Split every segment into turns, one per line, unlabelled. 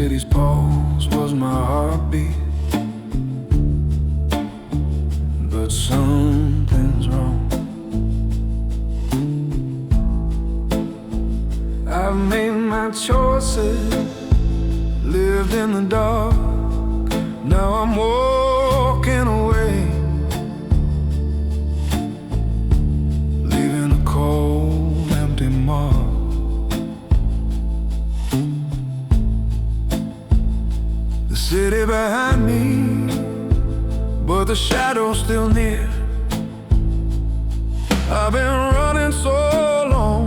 city's pulse was my heartbeat, but something's wrong. I've made my choices, lived in the dark. Now I'm walking away, leaving a cold, empty mark. The city behind me, but the shadow's still near. I've been running so long,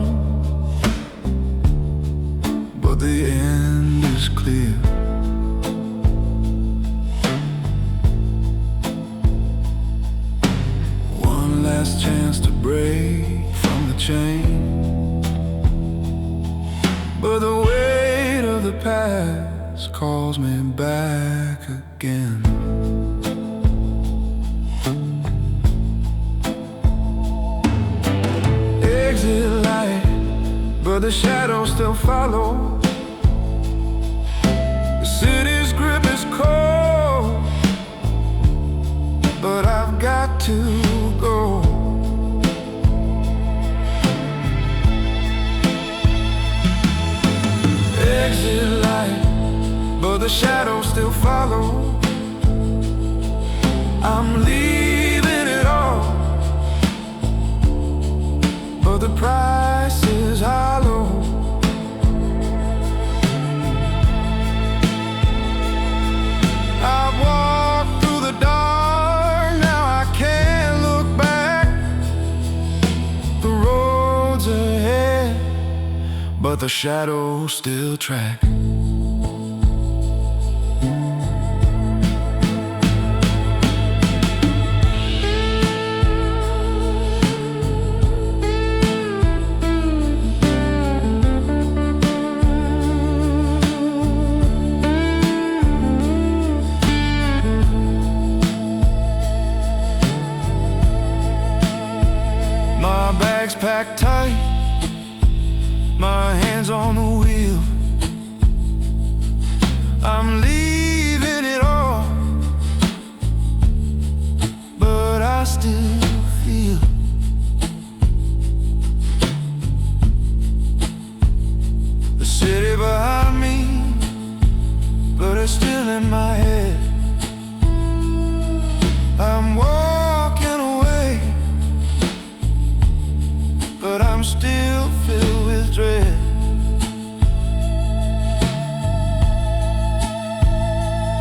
but the end is clear. One last chance to break from the chain, but the weight of the past calls me back again. Exit light, but the shadows still follow. The city's grip is cold, but I've got to go. Exit light, but the shadows still follow. I'm leaving it all, but the price is hollow. I've walked through the dark, now I can't look back. The road's ahead, but the shadows still track. My bag's packed tight, my hands on the wheel. I'm leaving it all, but I still feel the city behind me, but it's still in my head. I'm walking away, but I'm still filled with dread.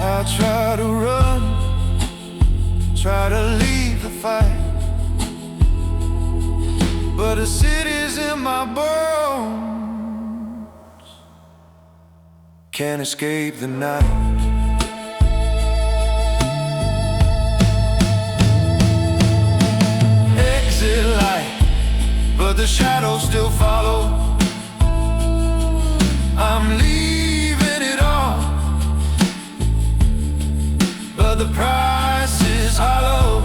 I try to run, try to leave the fight, but the city's in my bones, can't escape the night. Exit light, but the shadows still follow. I'm leaving it all, but the price is hollow.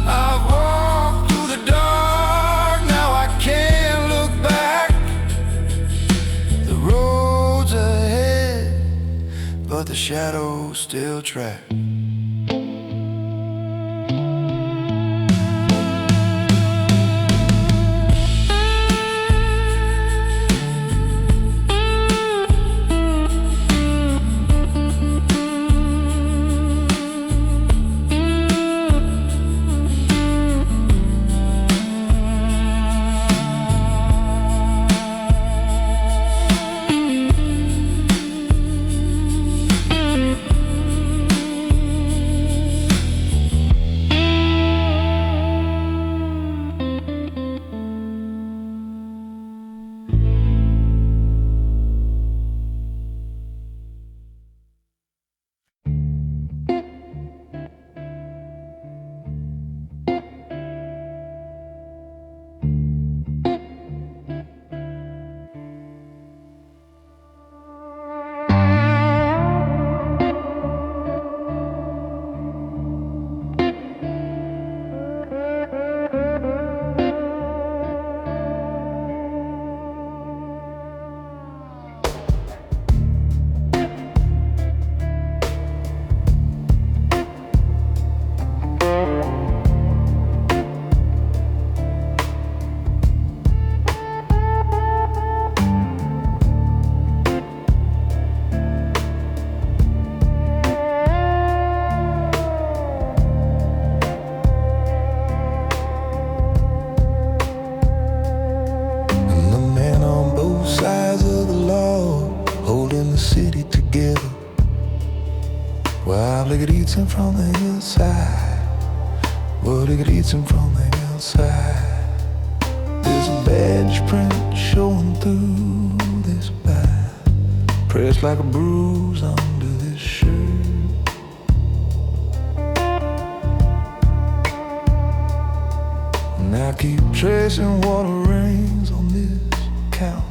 I've walked through the dark, now I can't look back. The road's ahead, but the shadows still track. it eats him from the inside. What it eats him from the inside. There's a badge print showing through this back, pressed like a bruise under this shirt. And I keep tracing water rains on this count,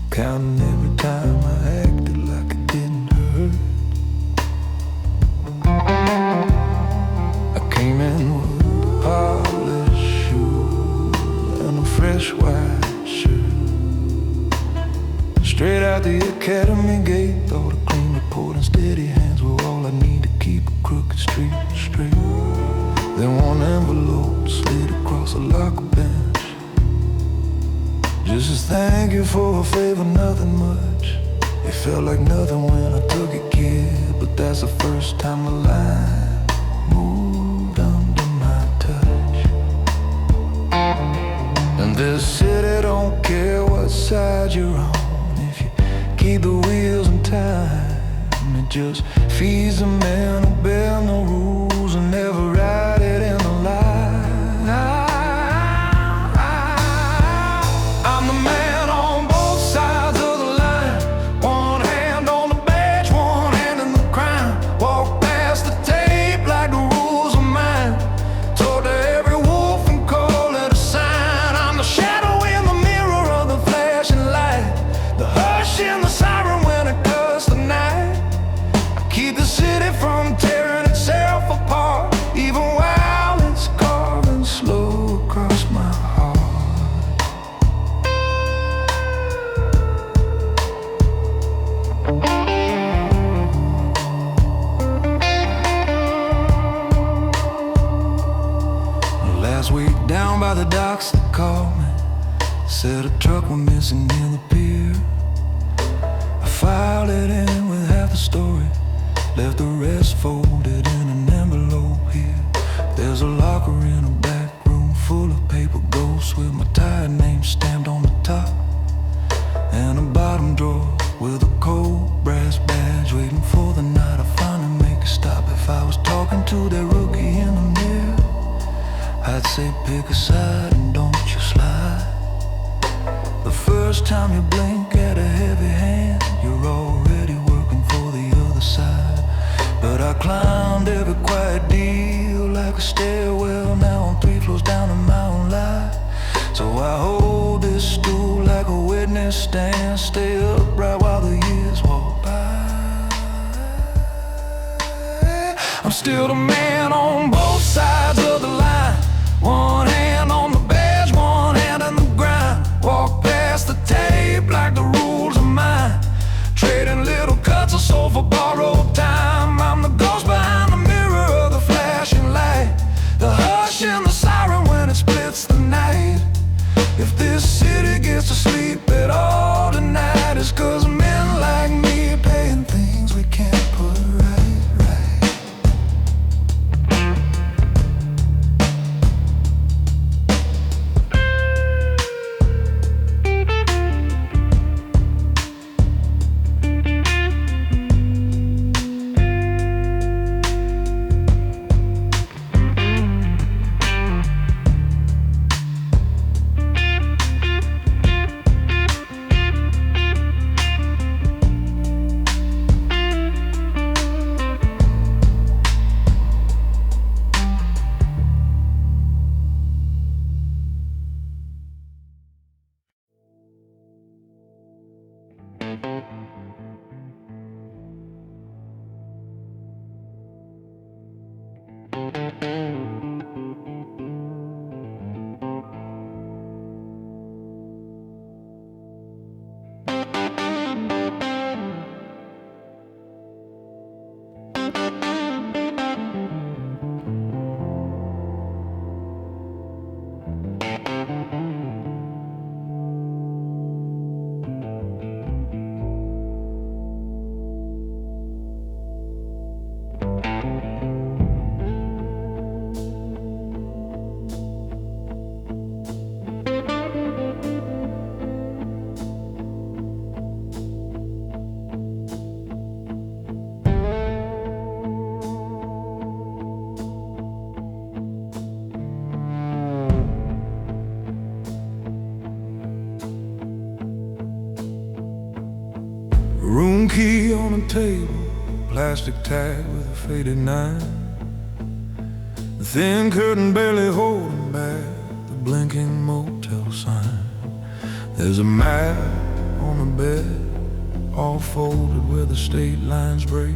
counting every time I acted like it didn't hurt. I came in with polished shoes and a fresh white shirt, straight out the academy gate. Thought a clean report and steady hands were all I need to keep a crooked street straight. Then one envelope slid across a locker bench, just as thank you for a favor, nothing much. It felt like nothing when I took it, kid, but that's the first time the line moved under my touch. And this city don't care what side you're on, if you keep the wheels in time. It just feeds the man who bend the rules and never ride it in the line. I'm the man on both sides of the line. One hand on the badge, one hand in the crime. Walk past the tape like the rules are mine. Told to every wolf and call it a sign. I'm the shadow in the mirror of the flashing light, the hush in the siren when it cuts the night. Keep the city from tearing itself apart, even while it's carving slow across my heart. Last week down by the docks they called me, said a truck went missing near the pier. I filed it in with half the story, left the rest folded in an envelope here. There's a locker in a back room full of paper ghosts with my tired name stamped on the top, and a bottom drawer with a cold brass badge waiting for the night I finally make a stop. If I was talking to that rookie in the mirror, I'd say pick a side and don't you slide. The first time you blink at a heavy hand, you're already working for the other side. But I climbed every quiet deal like a stairwell, now I'm 3 floors down in my own life. So I hold this stool like a witness stand, stay upright while the years walk by. I'm still the man on both sides of the line. One hand on the badge, one hand in the grind. Walk past the tape like the rules are mine, trading little cuts of soul for borrowed time. I'm the ghost behind the mirror of the flashing light, the hush in the siren when it splits the night. If this city gets to sleep at all tonight, it's 'cause men like me paying things we can't put right, right. key on a table, plastic tag with a faded nine. The thin curtain barely holding back the blinking motel sign. There's a map on the bed, all folded where the state lines break.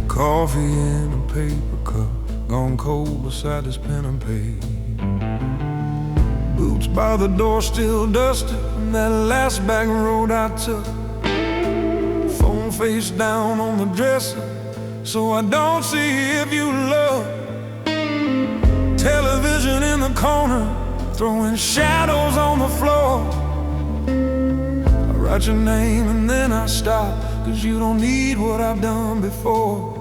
Coffee in a paper cup, gone cold beside this pen and page. Boots by the door still dusty from that last back road I took. Phone face down on the dresser so I don't see if you look. Television in the corner, throwing shadows on the floor. I write your name and then I stop, 'cause you don't need what I've done before.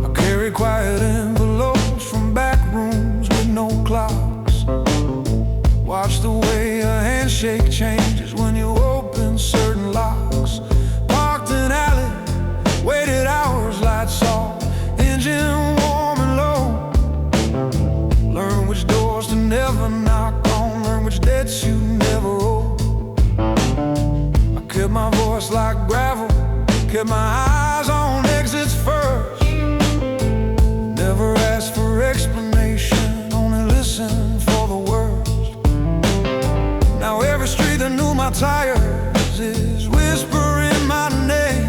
I carry quiet envelopes from back rooms with no clocks. Watch the way a handshake changes when you open certain locks. Parked in alley, waited hours, lights off, engine warm and low. Learn which doors to never knock on, learn which debts you never owe. I kept my voice like gravel, kept my eyes on exits first. Never asked for explanation, only listened for the worst. Now every street that knew my tires is whispering my name.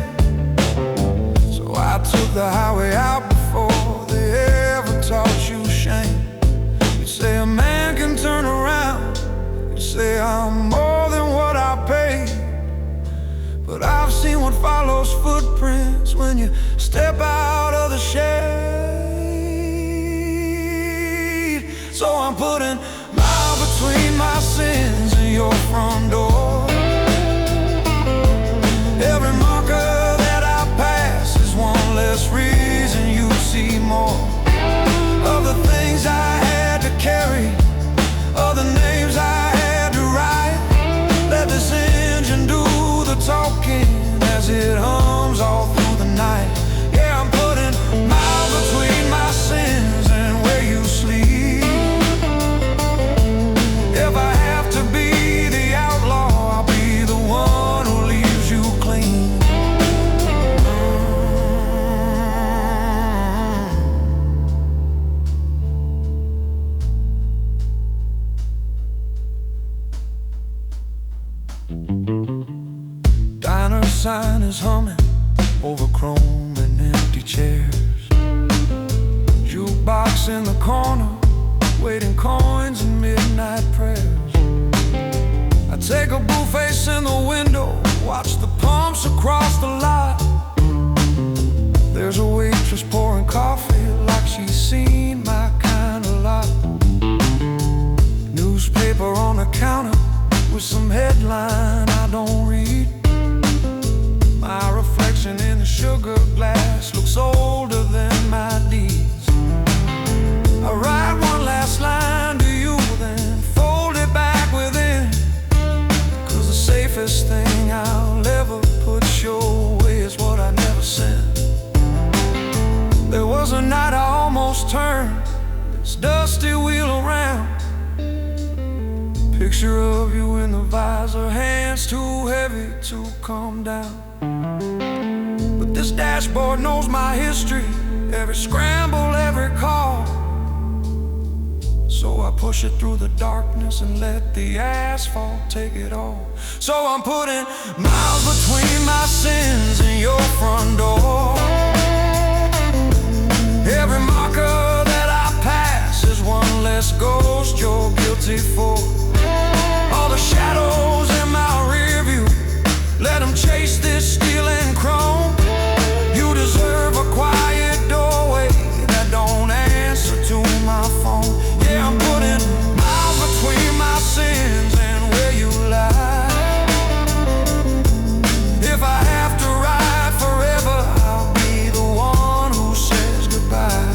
So I took the highway out before they ever taught you shame. You say a man can turn around, you say I'm more than what I paid. But I've seen what follows footprints when you step out of the shade. So I'm putting miles between my sins and your front door. Every marker that I pass is one less reason you see more of the things I had to carry, of the names I had to write. Let this engine do the talking as it hums all through the night. Yeah, I'm putting miles between my sins and where you sleep. If I have to be the outlaw, I'll be the one who leaves you clean. Diner sign is humming over chrome and empty chairs. Jukebox in the corner, waiting coins and midnight prayers. I take a blue face in the window, watch the pumps across the lot. There's a waitress pouring coffee like she's seen my kind of lot. Newspaper on the counter with some headline I don't read. My reflection in the sugar glass looks older than my deeds. I write one last line to you, then fold it back within. 'Cause the safest thing I'll ever put your way is what I never sent. There was a night I almost turned this dusty wheel around. Picture of you in the visor, hands too heavy to come down. But this dashboard knows my history, every scramble, every call. So I push it through the darkness and let the asphalt take it all. So I'm putting miles between my sins and your front door. Every marker that I pass is one less ghost you're guilty for. All the shadows in my rear view, let them chase this steel and chrome. You deserve a quiet doorway that don't answer to my phone. Yeah, I'm putting miles between my sins and where you lie. If I have to ride forever, I'll be the one who says goodbye.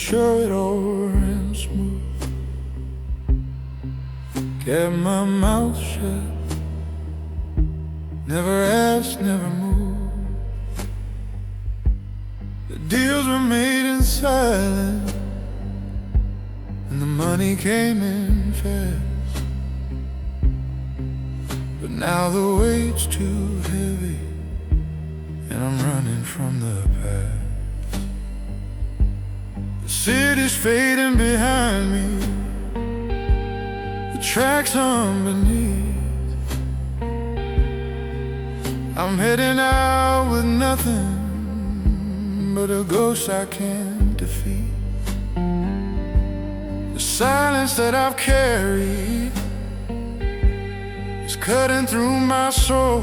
sure it all ran smooth. Kept my mouth shut, never asked, never moved. The deals were made in silence, and the money came in fast. But now the weight's too heavy, and I'm running from the past. The city's fading behind me, the tracks hum beneath. I'm heading out with nothing but a ghost I can't defeat. The silence that I've carried is cutting through my soul.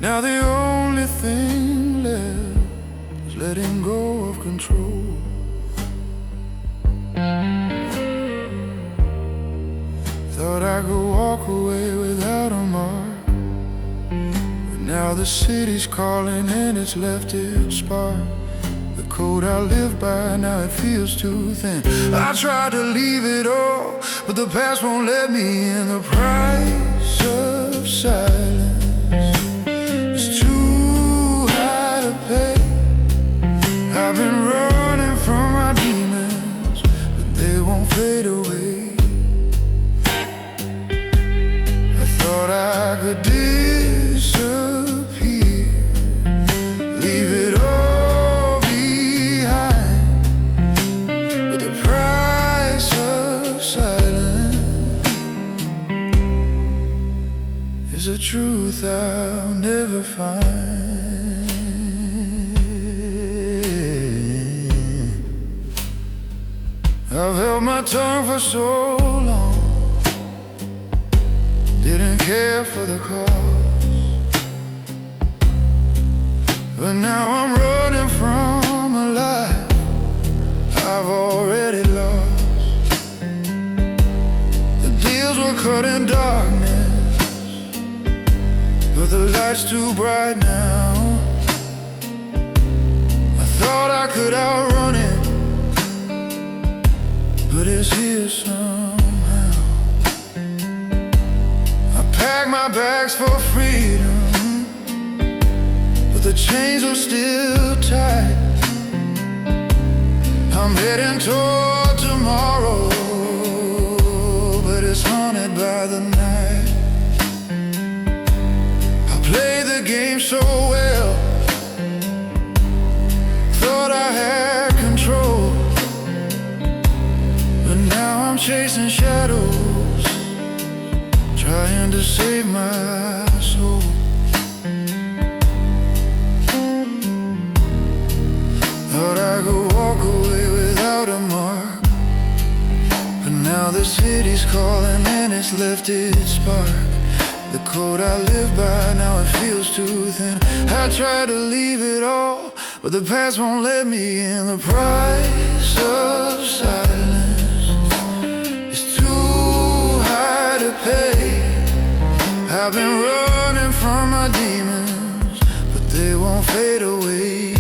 Now the only thing left is letting go of control. Thought I could walk away without a mark, but now the city's calling and it's left its spark. The code I live by, now it feels too thin. I tried to leave it all, but the past won't let me in. The price of silence is too high to pay. I've been running from my demons, but they won't fade away. Thought I could disappear, leave it all behind, but the price of silence is a truth I'll never find. I've held my tongue for so long, didn't care for the cause, but now I'm running from a life I've already lost. The deals were cut in darkness, but the light's too bright now. I thought I could outrun it, but it's here somehow. Pack my bags for freedom, but the chains are still tight. I'm heading toward tomorrow, but it's haunted by the night. I played the game so well, thought I had control, but now I'm chasing shadows, trying to save my soul. Thought I could walk away without a mark, but now the city's calling and it's left its spark. The code I live by, now it feels too thin. I try to leave it all, but the past won't let me in. The price of silence is too high to pay. I've been running from my demons, but they won't fade away.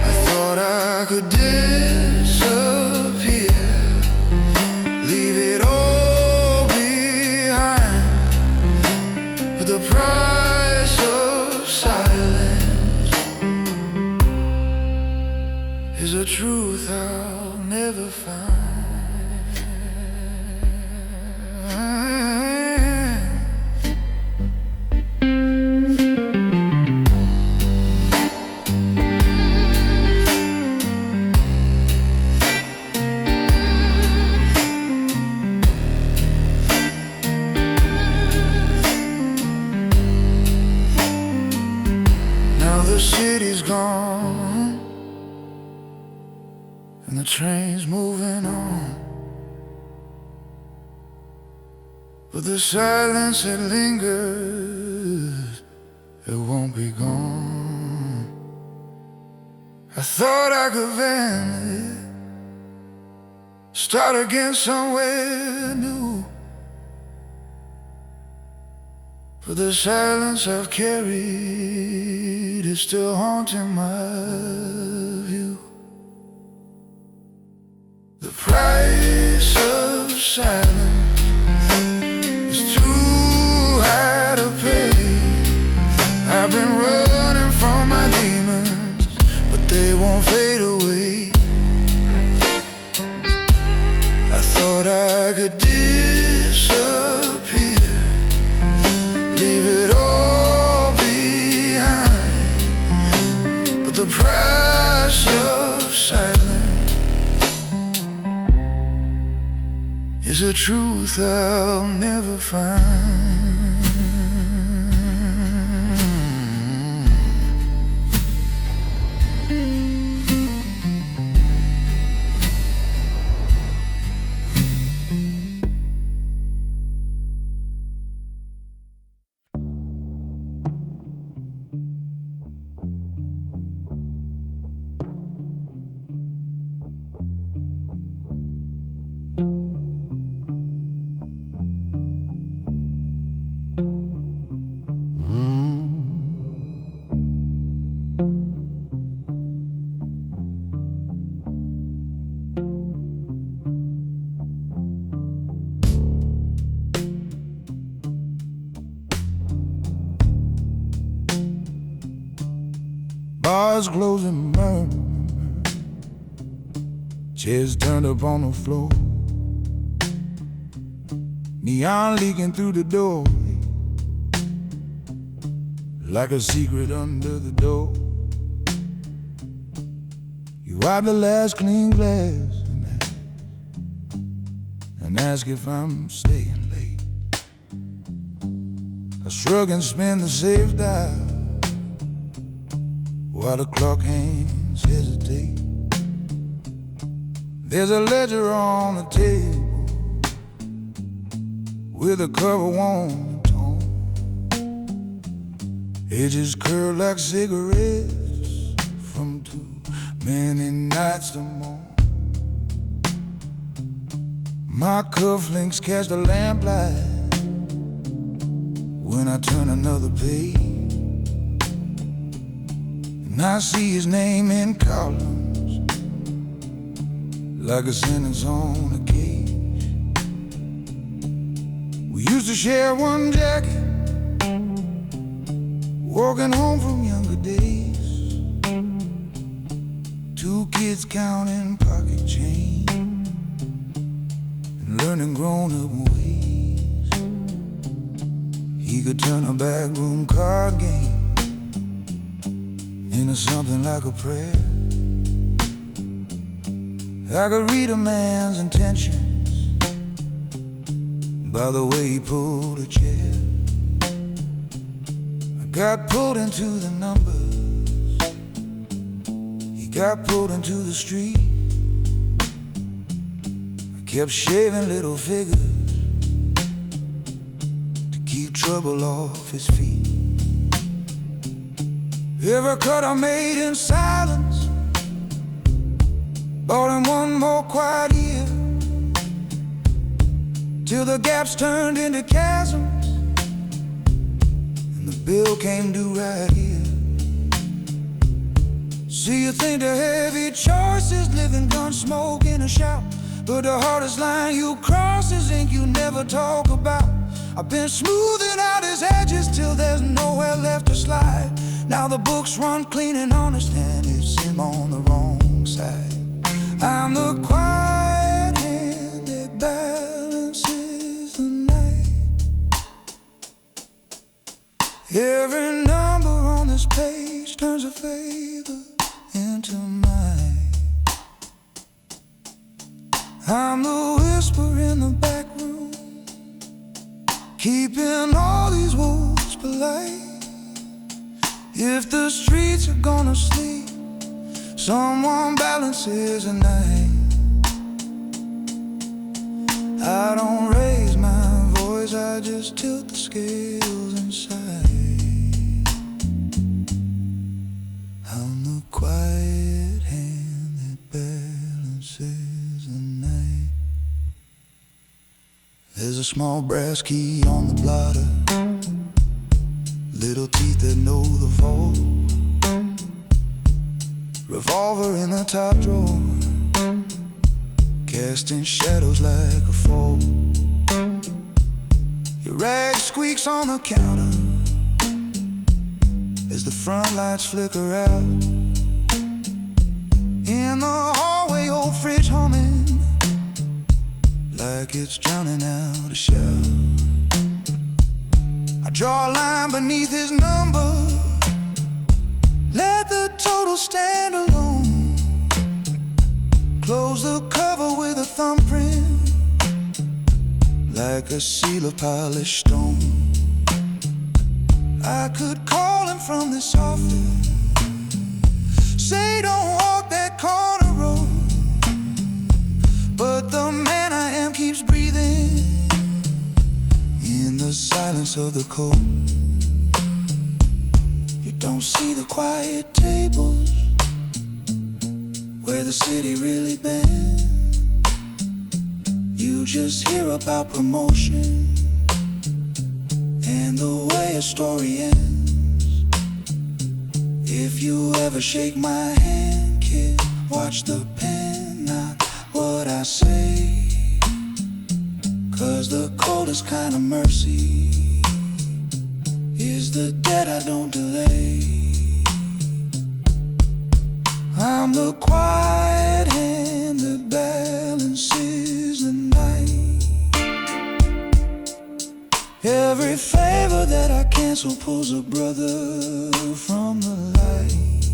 I thought I could disappear, leave it all behind, but the price of silence is a truth I'll never find. The city's gone, and the train's moving on, but the silence that lingers, it won't be gone. I thought I could vanish, start again somewhere new, But the silence I've carried is still haunting my view. The price of silence is too high to pay. I've been running from my demons, but they won't fade away. I thought I could disappear, leave it all behind, but the price of silence is a truth I'll never find.
Bars closing, murmur, chairs turned up on the floor, neon leaking through the door, like a secret under the door. You wipe the last clean glass and ask if I'm staying late. I shrug and spin the safe dial while the clock hands hesitate. There's a ledger on the table with a cover worn and torn, edges curled like cigarettes from too many nights to mourn. My cufflinks catch the lamplight when I turn another page, and I see his name in columns like a sentence on a cage. We used to share one jacket, walking home from younger days, two kids counting pocket change and learning grown-up ways. He could turn a backroom card game into something like a prayer. I could read a man's intentions by the way he pulled a chair. I got pulled into the numbers, he got pulled into the street. I kept shaving little figures to keep trouble off his feet. Every cut I made in silence bought him one more quiet year, till the gaps turned into chasms and the bill came due right here. See, you think the heavy choices, living, gun, smoke in a shout, but the hardest line you cross is ink you never talk about. I've been smoothing out his edges till there's nowhere left to slide. Now the books run clean and honest, and it's him on the wrong side. I'm the quiet hand that balances the night. Every number on this page turns a favor into mine. I'm the whisper in the back room, keeping all these wolves polite. If the streets are gonna sleep, someone balances the night. I don't raise my voice, I just tilt the scales inside. I'm the quiet hand that balances the night. There's a small brass key on the blotter, teeth that know the vault. Revolver in the top drawer, casting shadows like a fall. Your rag squeaks on the counter as the front lights flicker out. In the hallway, old fridge humming like it's drowning out a shout. I draw a line beneath his number, let the total stand alone. Close the cover with a thumbprint, like a seal of polished stone. I could call him from this office, say don't walk that corner road, but the man I am keeps breathing in the silence of the cold. You don't see the quiet tables where the city really been. You just hear about promotion and the way a story ends. If you ever shake my hand, kid, watch the pen, not what I say. 'Cause the coldest kind of mercy is the debt I don't delay. I'm the quiet hand that balances the night. Every favor that I cancel pulls a brother from the light.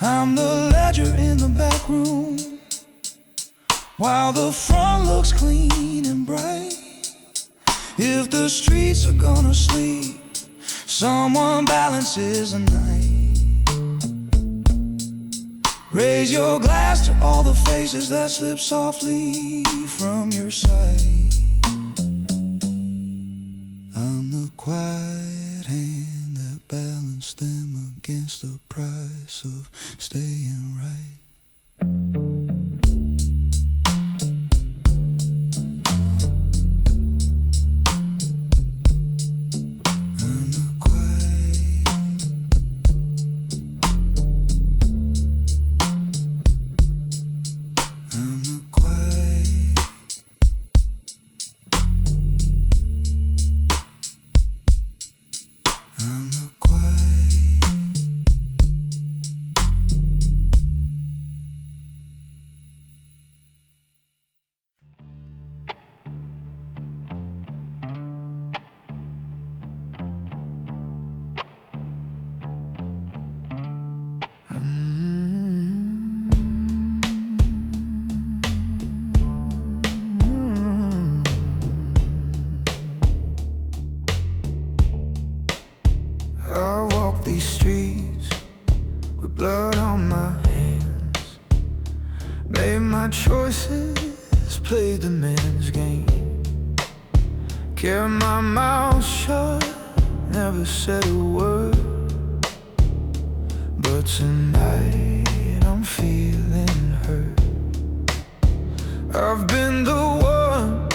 I'm the ledger in the back room, while the front looks clean and bright. If the streets are gonna sleep, someone balances the night. Raise your glass to all the faces that slip softly from your sight. I'm the quiet hand that balanced them against the price of staying right. These streets with blood on my hands, made my choices, played the men's game, kept my mouth shut, never said a word. But tonight I'm feeling hurt. I've been the one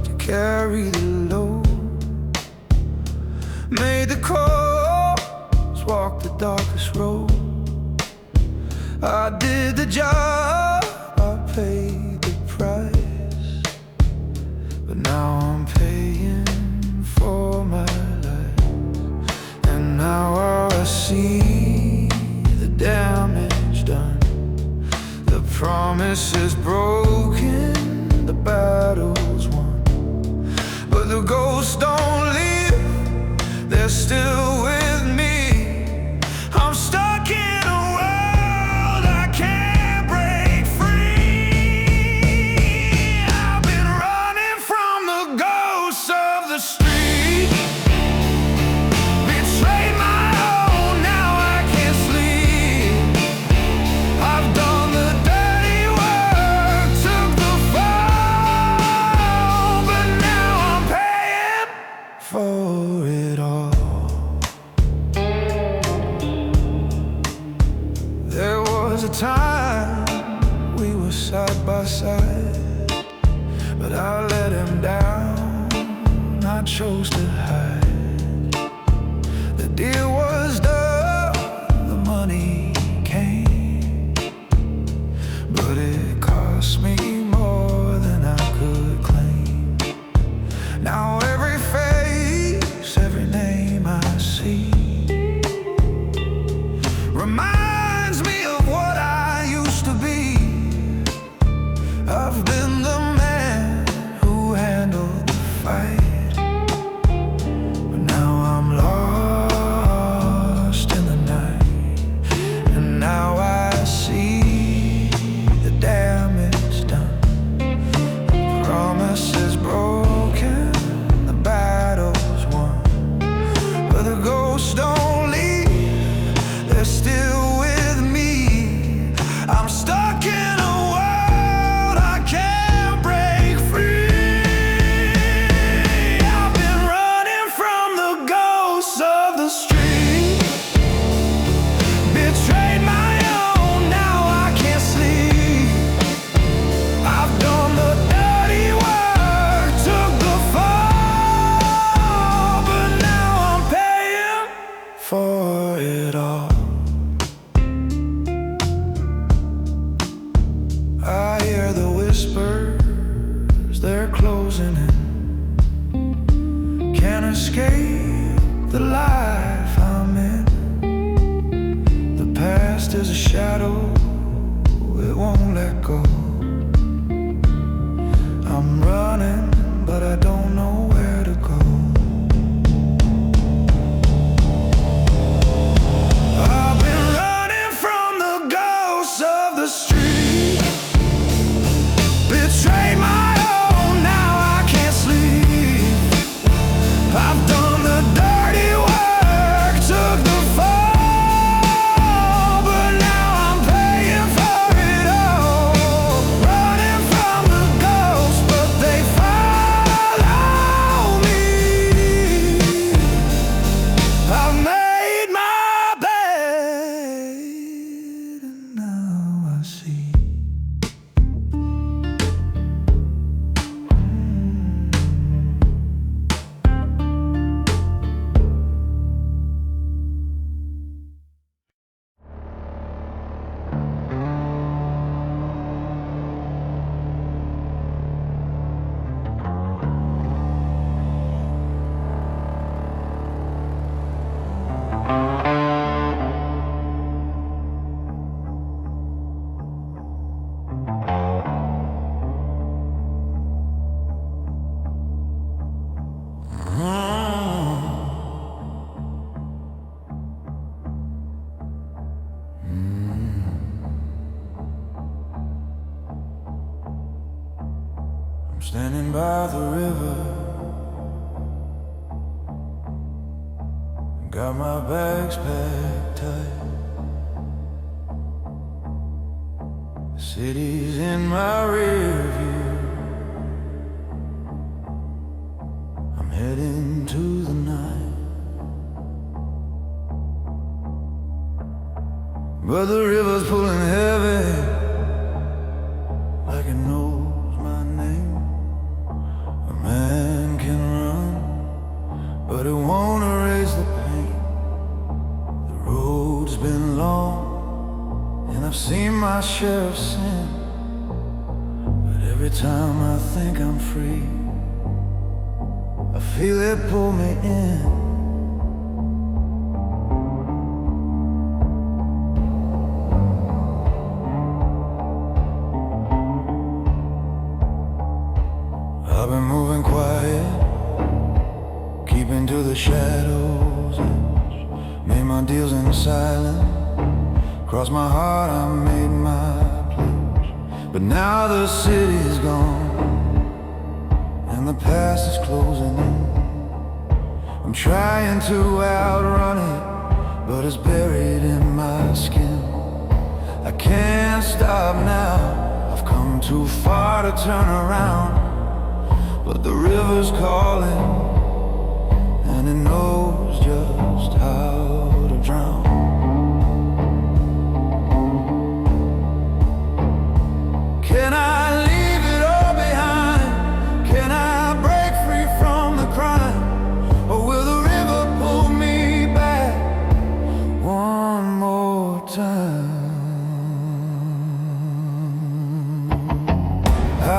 to carry the load, made the call, walk the darkest road. I did the job, I paid the price, but now I'm paying for my life. And now I see the damage done, the promises broken, the battles won. But the ghosts don't leave, they're still with me. I'm stuck in a world I can't break free. I've been running from the ghosts of the street, betrayed my own, now I can't sleep. I've done the dirty work, took the fall, but now I'm paying for it all. There was a time we were side by side, but I let him down, I chose to hide. deal was done, the money came, but it cost me more than I could claim. Now every face, every name I see reminds me of what I used to be. I've been the man who handled the fight, but now I'm lost in the night. And now I see the damage done, the promises broken, the battle's won. But the ghosts don't leave, they're still with me. I'm stuck in a world I can't break free. I've been running from the ghosts of the street, betrayed my own, now I can't sleep. I've done the dirty work, took the fall, but now I'm paying for it all. I hear the whispers, they're closing in. Can't escape the life I'm in. The past is a shadow, it won't let go. I'm running, but I don't know where to go. I've been running from the ghosts of the street, betrayed my own, now I can't sleep. I've done the dirty work, took the fall, but now I'm paying for it all. Running from the ghosts, but they follow me. I've made my bed, and now I see. I'm standing by the river, got my bags packed tight. The city's in my rear view, I'm heading to the night. But the river's pulling heavy, like it knows my name. A man can run, but it won't erase the pain. The road's been long, and I've seen my share of sin. But every time I think I'm free, I feel it pull me in. I've been moving quiet, keeping to the shadows edge. Made my deals in silence, crossed my heart, I made my pledge. But now the city's gone, and the past is closing in. I'm trying to outrun it, but it's buried in my skin. I can't stop now, I've come too far to turn around. But the river's calling, and it knows just how to drown. Can I leave it all behind? Can I break free from the crime? Or will the river pull me back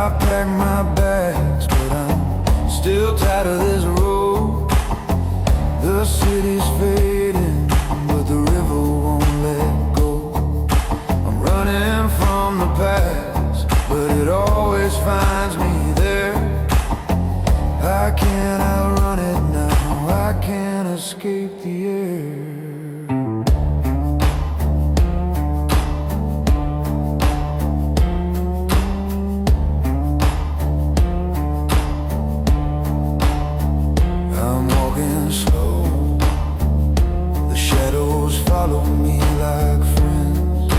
I've packed my bags, but I'm still tired of this road. The city's fading, but the river won't let go. I'm running from the past, but it always finds me there. I can't outrun it now, I can't escape the air. Follow me like friends,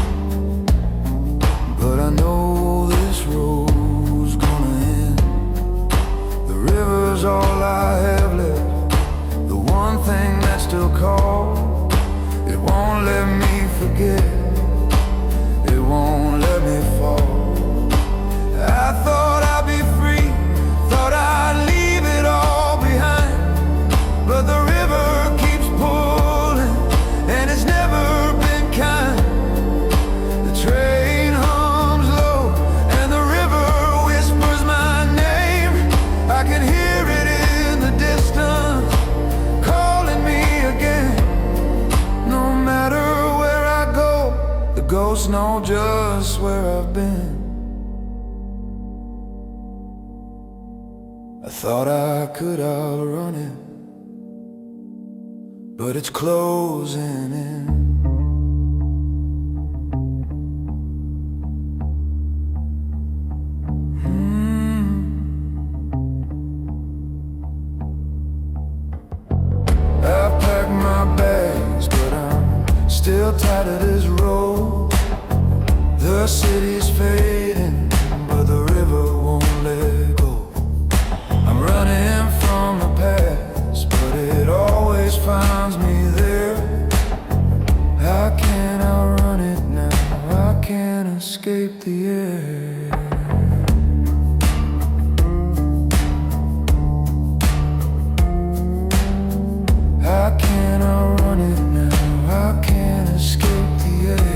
but I know this road's gonna end. The river's all I have left, the one thing that still calls. It won't let me forget, it won't let me fall. I thought I'd be free, thought I'd leave it all behind, but the river keeps pulling, and it's never been kind. The train hums low, and the river whispers my name. I can hear it in the distance, calling me again. No matter where I go, the ghosts know just where I've been. I thought I could outrun it, but it's closing in. I've packed my bags, but I'm still tired of this road. The city's fading, but the river won't let go. I'm running from the past, but it always finds me there. I can't outrun it now, I can't escape the air. I can't outrun it now, I can't escape the air.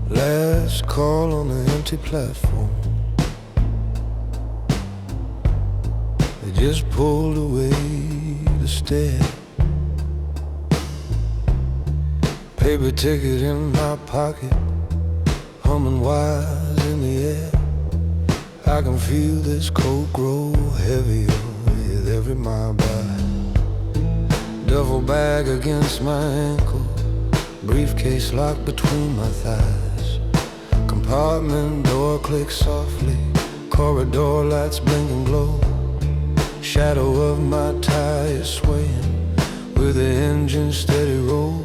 Last call on the empty platform. They just pulled away to stare. Paper ticket in my pocket, humming wires in the air. I can feel this coat grow heavier with every mile by. Duffel bag against my ankle, briefcase locked between my thighs. Compartment door clicks softly, corridor lights blink and glow. Shadow of my tire swaying with the engine steady roll.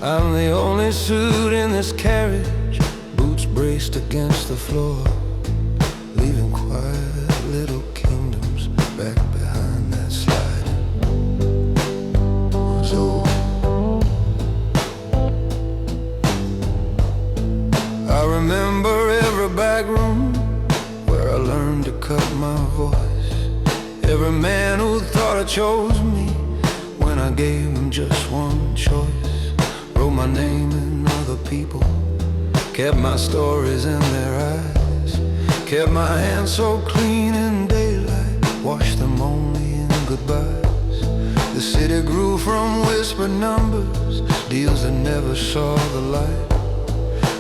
I'm the only suit in this carriage, boots braced against the floor, leaving quiet little kingdoms back behind that sliding door. I remember every back room where I learned to cut my voice. Every man who thought I chose me when I gave him just one choice. Wrote my name in other people, kept my stories in their eyes. Kept my hands so clean in daylight, washed them only in goodbyes. The city grew from whispered numbers, deals that never saw the light.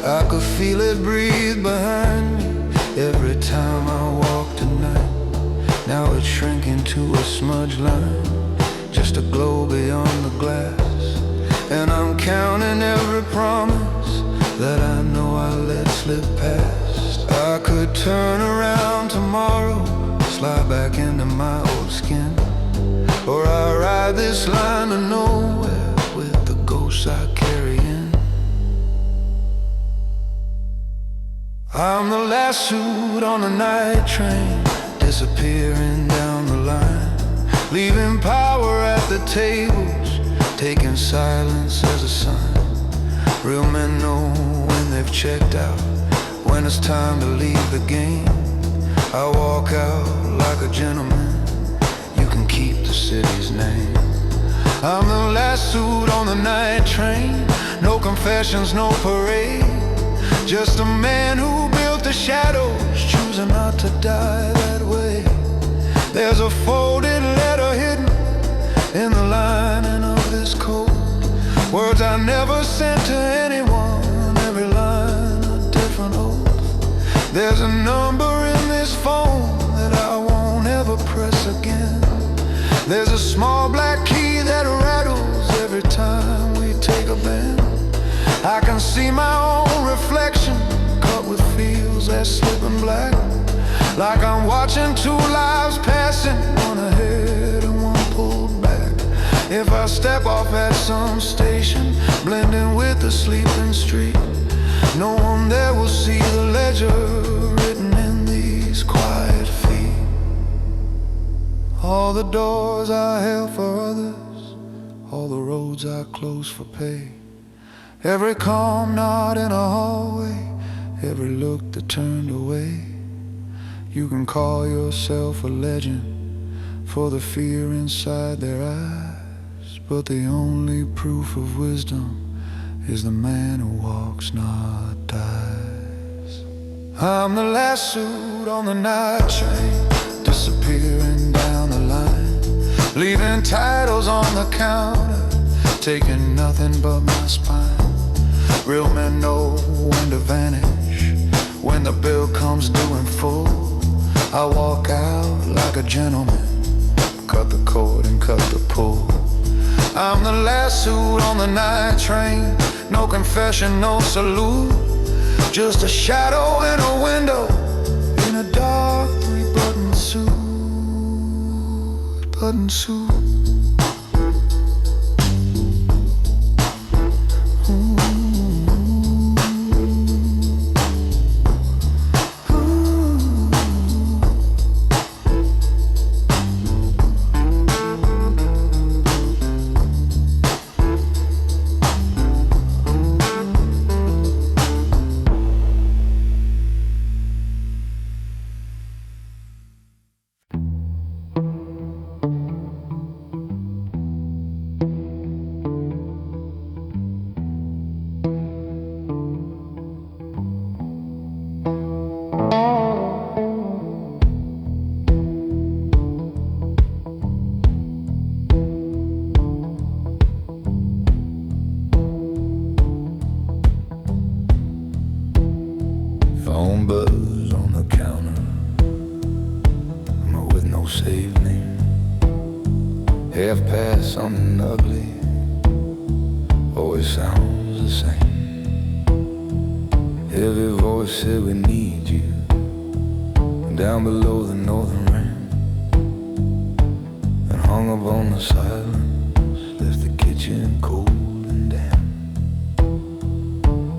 I could feel it breathe behind me every time I walk tonight. Now it's shrinking to a smudge line, just a glow beyond the glass. And I'm counting every promise that I know I let slip past. I could turn around tomorrow, slide back into my old skin, or I ride this line of nowhere with the ghosts I carry in. I'm the last suit on the night train, disappearing down the line, leaving power at the tables, taking silence as a sign. Real men know when they've checked out, when it's time to leave the game. I walk out like a gentleman, you can keep the city's name. I'm the last suit on the night train, no confessions, no parade, just a man who built the shadows, choosing not to die that way. There's a folded letter hidden in the lining of this coat, words I never sent to anyone, every line a different oath. There's a number in this phone that I won't ever press again. There's a small black key that rattles every time we take a bend. I can see my own reflection cut with fields that slip in black, like I'm watching two lives passing, one ahead and one pulled back. If I step off at some station, blending with the sleeping street, no one there will see the ledger written in these quiet feet. All the doors I held for others, all the roads I closed for pay, every calm nod in a hallway, every look that turned away. You can call yourself a legend for the fear inside their eyes, but the only proof of wisdom is the man who walks, not dies. I'm the last suit on the night train, disappearing down the line, leaving titles on the counter, taking nothing but my spine. Real men know when to vanish, when the bill comes due in full. I walk out like a gentleman, cut the cord and cut the pull. I'm the last suit on the night train, no confession, no salute, just a shadow in a window, in a dark three-button suit, button suit. Phone buzz on the counter, with no save name. Half past something ugly, always sounds the same. Heavy voice said we need you down below the northern rim, and hung up on the silence, left the kitchen cold and damp.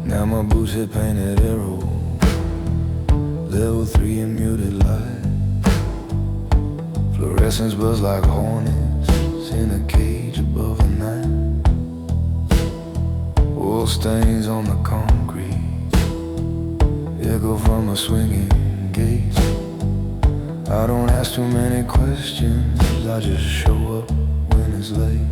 Now my boots had painted arrows, level 3 in muted light. Fluorescence buzz like hornets in a cage above the night. Oil stains on the concrete, echo from a swinging gate. I don't ask too many questions, I just show up when it's late.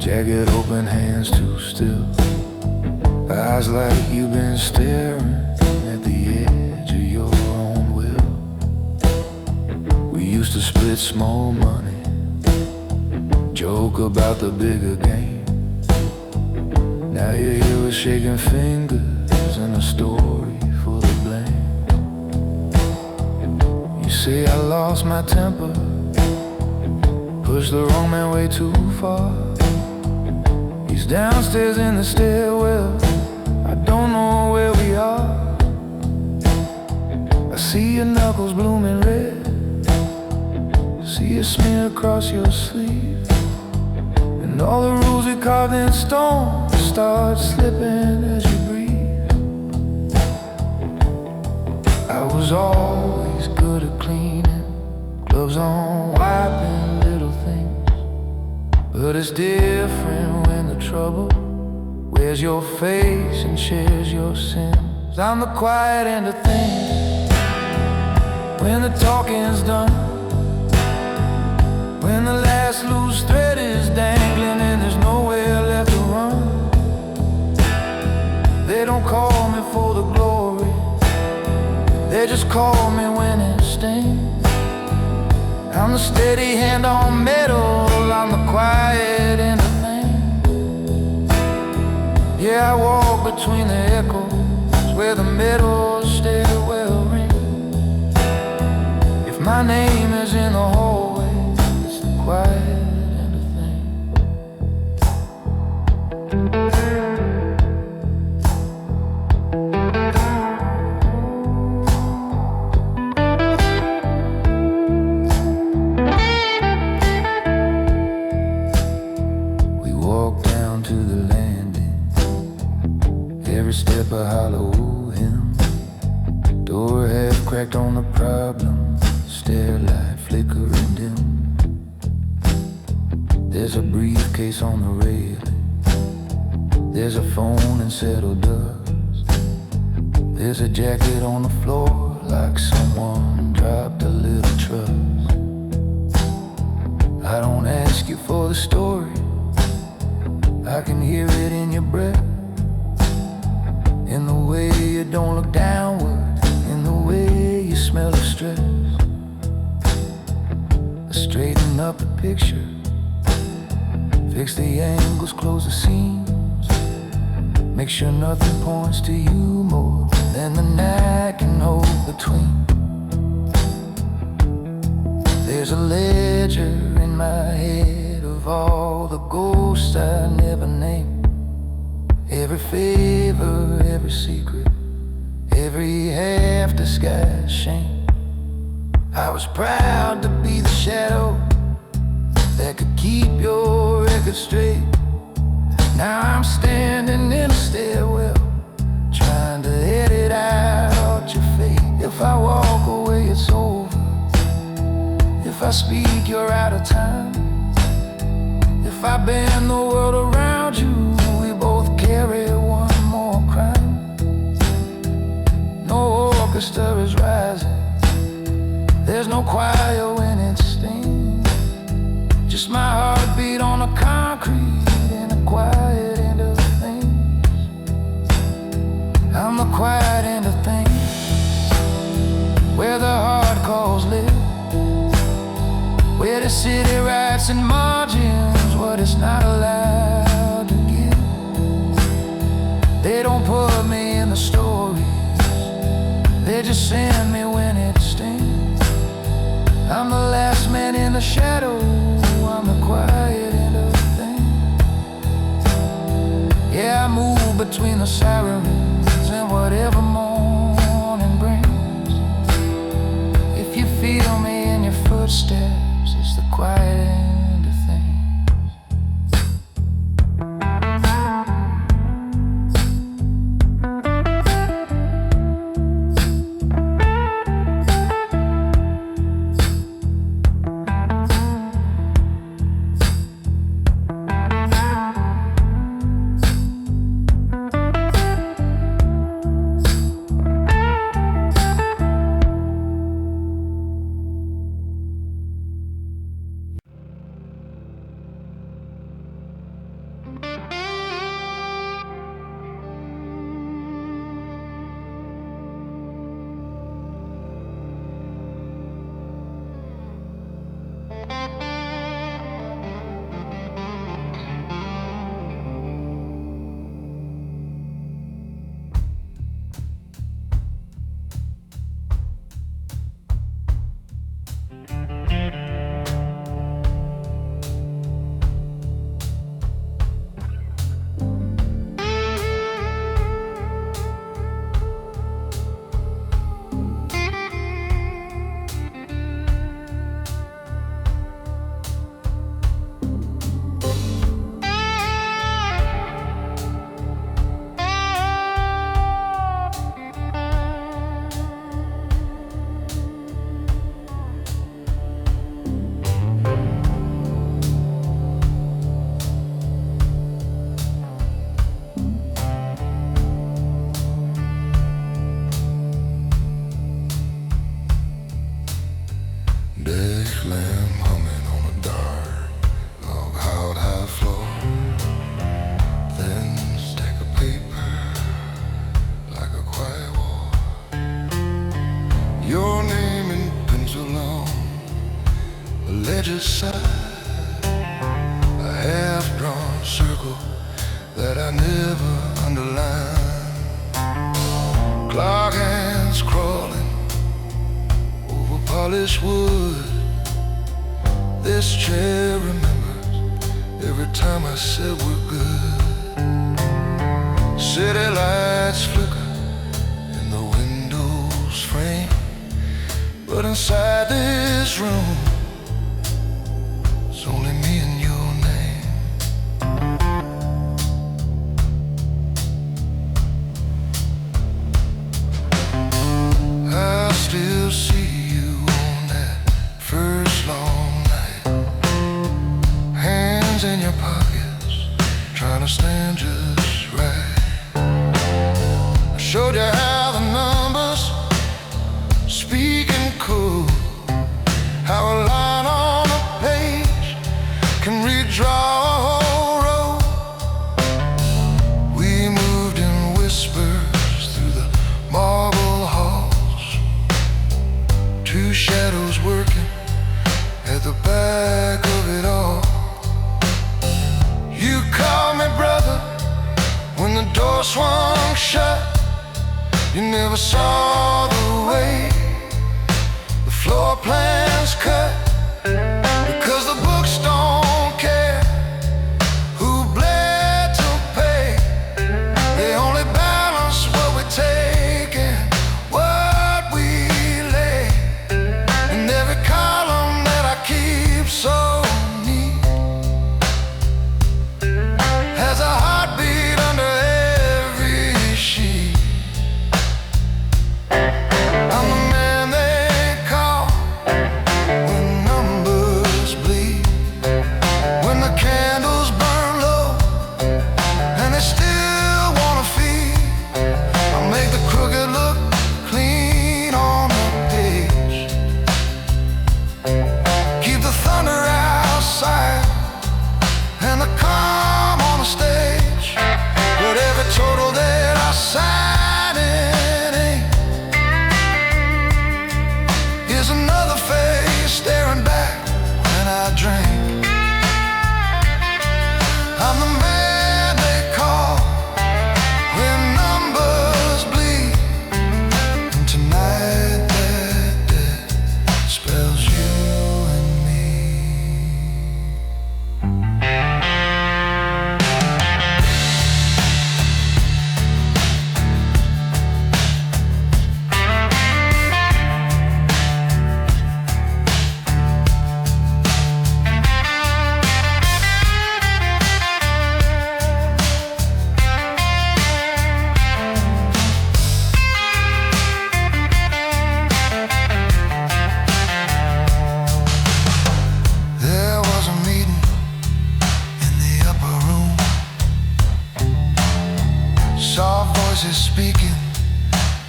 Jagged open hands too still, eyes like you've been staring at the edge of your own will. We used to split small money, joke about the bigger game. Now you're here with shaking fingers and a story full of blame. You say I lost my temper, pushed the wrong man way too far. He's downstairs in the stairwell, I don't know where we are. I see your knuckles blooming red, see a smear across your sleeve, and all the rules we carved in stone start slipping as you breathe. I was always good at cleaning, gloves on, wiping little things, but it's different when the trouble wears your face and shares your sins. I'm the quiet end of things, when the talking's done, when the last loose thread is dangling and there's nowhere left to run. They don't call me for the glory, they just call me when it stings. I'm the steady hand on metal, I'm the quiet end of things. Yeah, I walk between the echoes where the metal stairwell rings. If my name is in the hallway, it's the quiet end of every step a hollow hymn, door half cracked on the problem, stair light flickering dim. There's a briefcase on the railing, there's a phone in settled dust, there's a jacket on the floor like someone dropped a little trust. I don't ask you for the story, I can hear it in your breath, in the way you don't look downward, in the way you smell of stress. Straighten up the picture, fix the angles, close the seams, make sure nothing points to you more than the night can hold between. There's a ledger in my head of all the ghosts I never named, every favor, every secret, every half-disguised shame. I was proud to be the shadow that could keep your record straight. Now I'm standing in a stairwell, trying to edit out your fate. If I walk away, it's over. If I speak, you're out of time. If I bend the world around you, we both carry one more crime. No orchestra is rising, there's no choir when it stings, just my heartbeat on the concrete in a quiet end of things. I'm the quiet end of things, where the heart calls live, where the city writes in margins what it's not allowed to give. They don't put me in the stories, they just send me when it stings. I'm the last man in the shadow, I'm the quiet end of things. Yeah, I move between the sirens and whatever morning brings. If you feel me in your footsteps, it's the quiet end of things. every side, a half-drawn circle that I never underlined. Clock hands crawling over polished wood. This chair remembers every time I said we're good. City lights flicker in the window's frame, but inside this room it's only me and your name. I still see you on that first long night, hands in your pockets, trying to stand just right. I showed you how the numbers speak in code, how a line on a page can redraw a whole road. We moved in whispers through the marble halls, two shadows working at the back of it all. You called me brother when the door swung shut. You never saw the way the floor plans cut, because the books don't care who bled to pay. They only balance what we take and what we lay. And every column that I keep so neat has a heartbeat under every sheet. I'm the man they call when numbers bleed, when the candles burn low and they still wanna feed. I make the crooked look clean on the page, keep the thunder outside and the calm on the stage. But every total that I sign it ain't is another face staring back when I drink. I'm the man they call when numbers bleed, and tonight that death spells you and me. There was a meeting in the upper room, soft voices speaking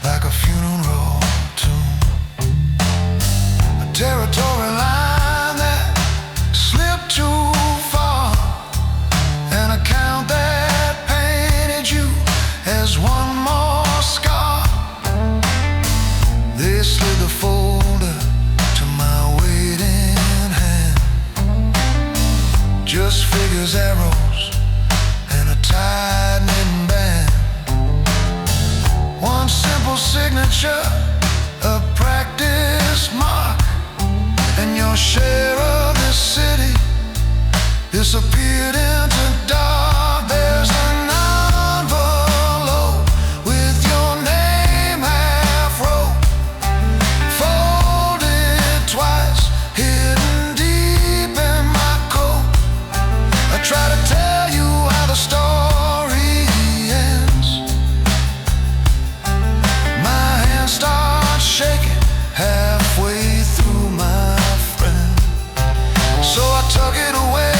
like a funeral tune, a territory line that slipped too far, an account that painted you as one more scar. They slid the folder to my waiting hand, just figures, arrows, and a tight knitting band. One simple signature, a practice mark, and your share of this city disappeared into dark. There's an envelope with your name half wrote, folded twice, hidden deep in my coat. I try to tell you how the story ends. My hand starts shaking halfway through, my friend. So I tuck it away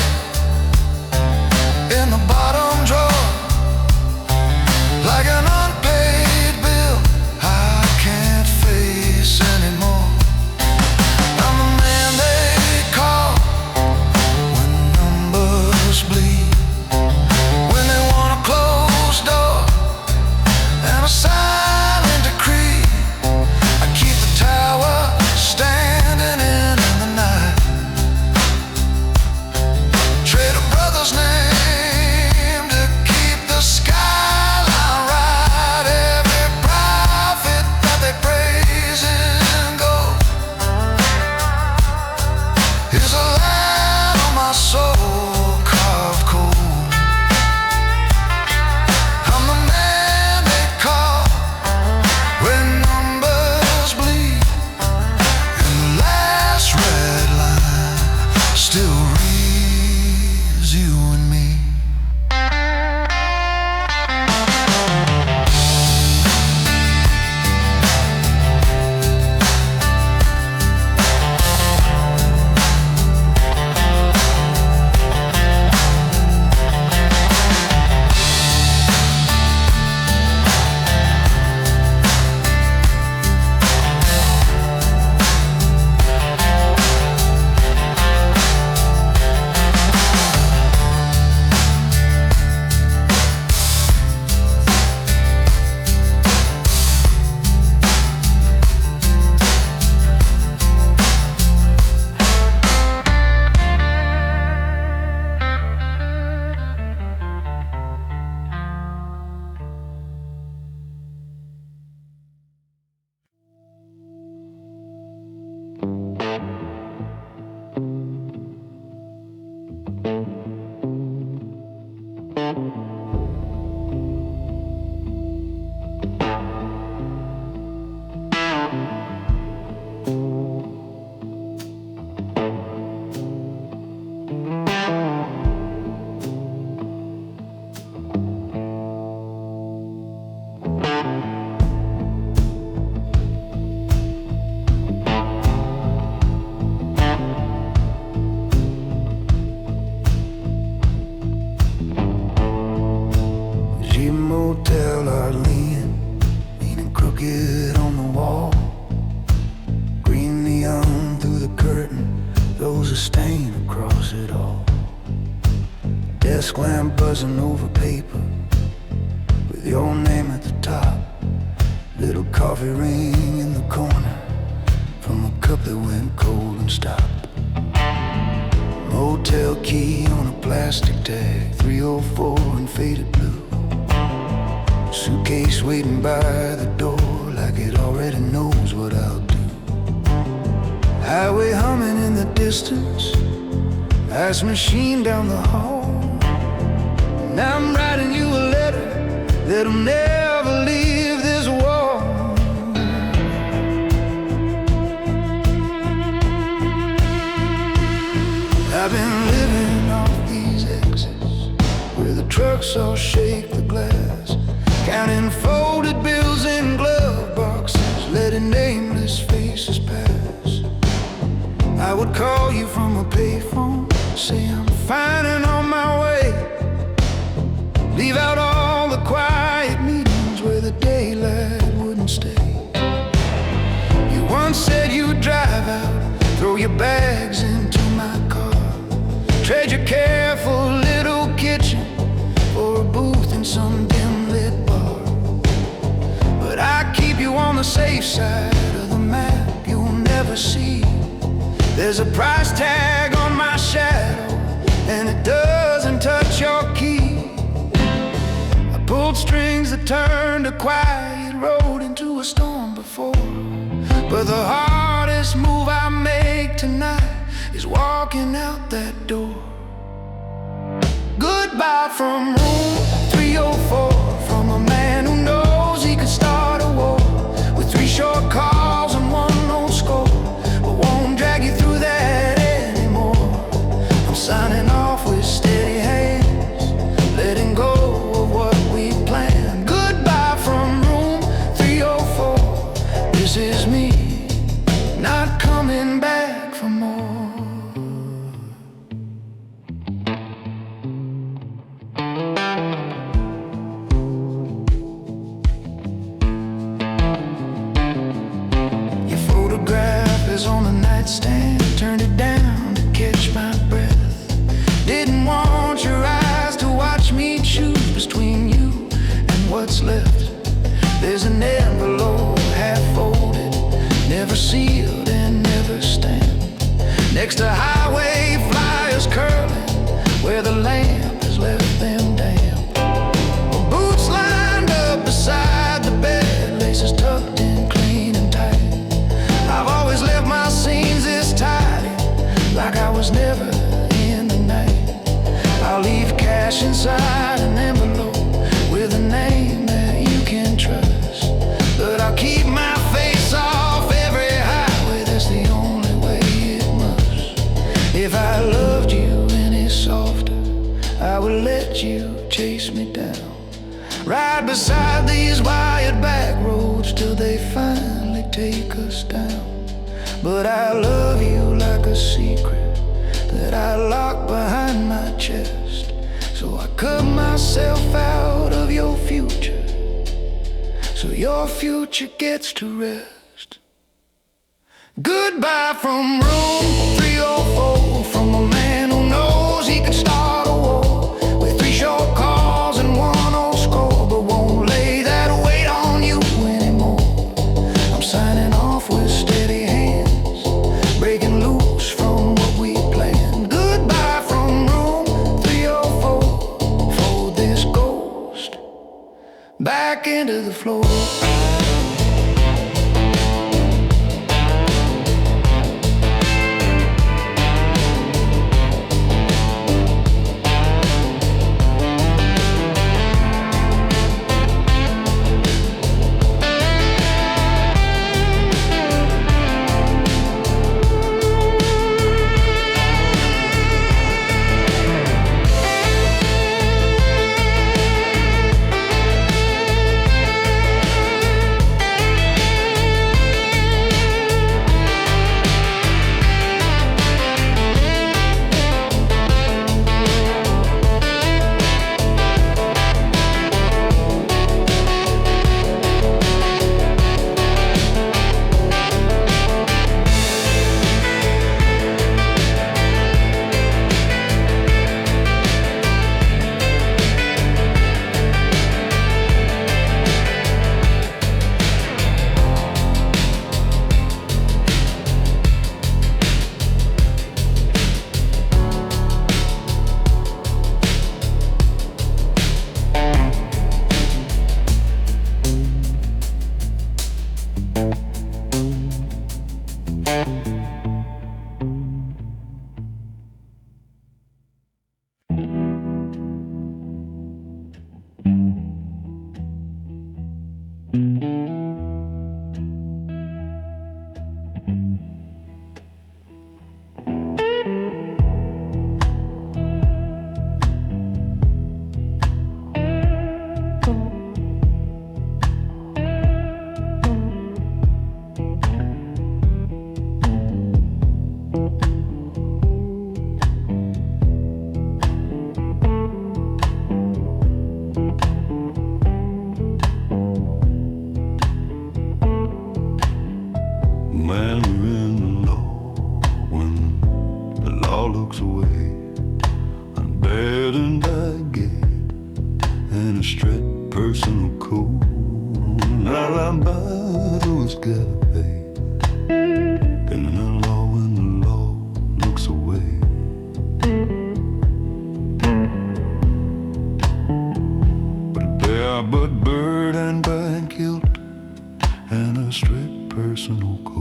stain across it all. Desk lamp buzzing over paper with your name at the top. Little coffee ring in the corner from a cup that went cold and stopped. Motel key on a plastic tag, 304 in faded blue. Suitcase waiting by the door like it already knows what I'll do. Highway humming in the distance, ice machine down the hall. Now I'm writing you a letter that'll never leave this wall. I've been living off these exits where the trucks all shake the glass, counting folded bills in glove boxes, letting nameless faces pass. I would call you from a payphone, say I'm fine and on my way. Leave out all the quiet meetings where the daylight wouldn't stay. You once said you'd drive out, throw your bags into my car, trade your careful little kitchen for a booth in some dim lit bar. But I keep you on the safe side of the map you'll never see. There's a price tag on my shadow, and it doesn't touch your key. I pulled strings that turned a quiet road into a storm before, but the hardest move I make tonight is walking out that door. Goodbye from room 304, from a man who knows he could start a war with 3 short calls and 1 old score, but won't drag you through that anymore. I'm signing off with steady hands, letting go of what we planned. Goodbye from room 304. This is me, not coming back for more. Your photograph is on the nightstand, turned it down to catch my breath. Didn't want your eyes to watch me choose between you and what's left. There's an envelope half folded, never sealed and never stamped, next to highway flyers curling where the lamp has left them damp. Boots lined up beside the bed, laces tucked in clean and tight. I've always left my scenes this tidy, like I was never in the night. I'll leave cash inside an envelope with a name that you can trust, but I'll keep my face off every highway, that's the only way it must. If I loved you any softer, I would let you chase me down, ride beside these wired back roads till they finally take us down. But I love you like a secret that I lock behind my chest, so I cut myself out of your future, so your future gets to rest. Goodbye from room 304, from a man who knows he could start a war with 3 short calls and 1 old score, but won't lay that weight on you anymore. I'm signing off with steady hands, breaking loose from what we planned. Goodbye from room 304, fold this ghost back into the floor.
personal code. Now our battles gotta pay, and the law when the law looks away. But they are but bird and band killed, and a strict personal code.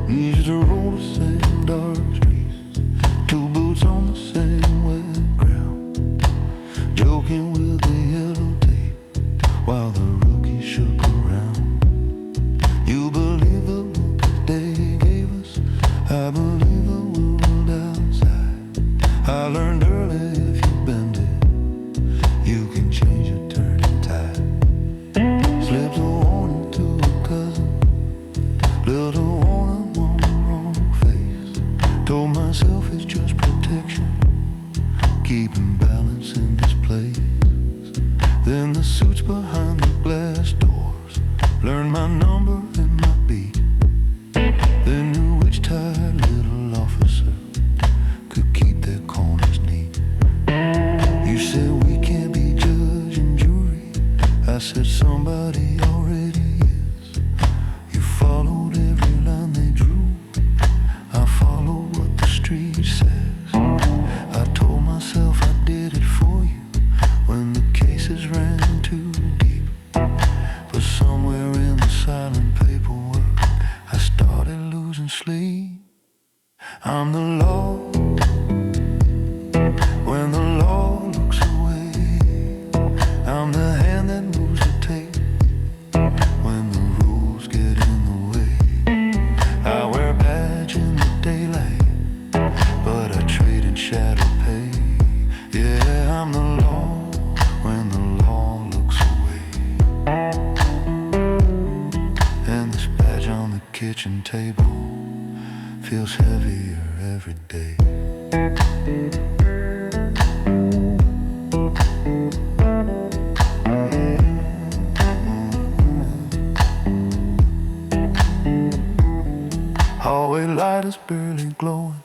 Used to roll the same dark streets, two boots on the same wet ground, joking with the yellow tape while the rookie shook around. You believe the look that they gave us, I believe the world outside. I learned early if you bend it, you can change your turning tide. Slipped a warning to a cousin, little warning on the wrong face. Told myself it's just protection, keeping balance in this place. Then the suits behind the glass doors learned my number and my beat. They knew which tired little officer could keep their corners neat. You said we can't be judge and jury, I said somebody already is. You followed every line they drew, I follow what the street says. I told myself I did it for you when the cases ran too deep. But somewhere in the silent paperwork I started losing sleep. I'm the law when the law looks away. I'm the hand that moves the tape when the rules get in the way. I wear a badge in the daylight, but I trade in shadow pay. Yeah, I'm the law when the law looks away. And this badge on the kitchen table feels heavier every day. Hallway light is barely glowing,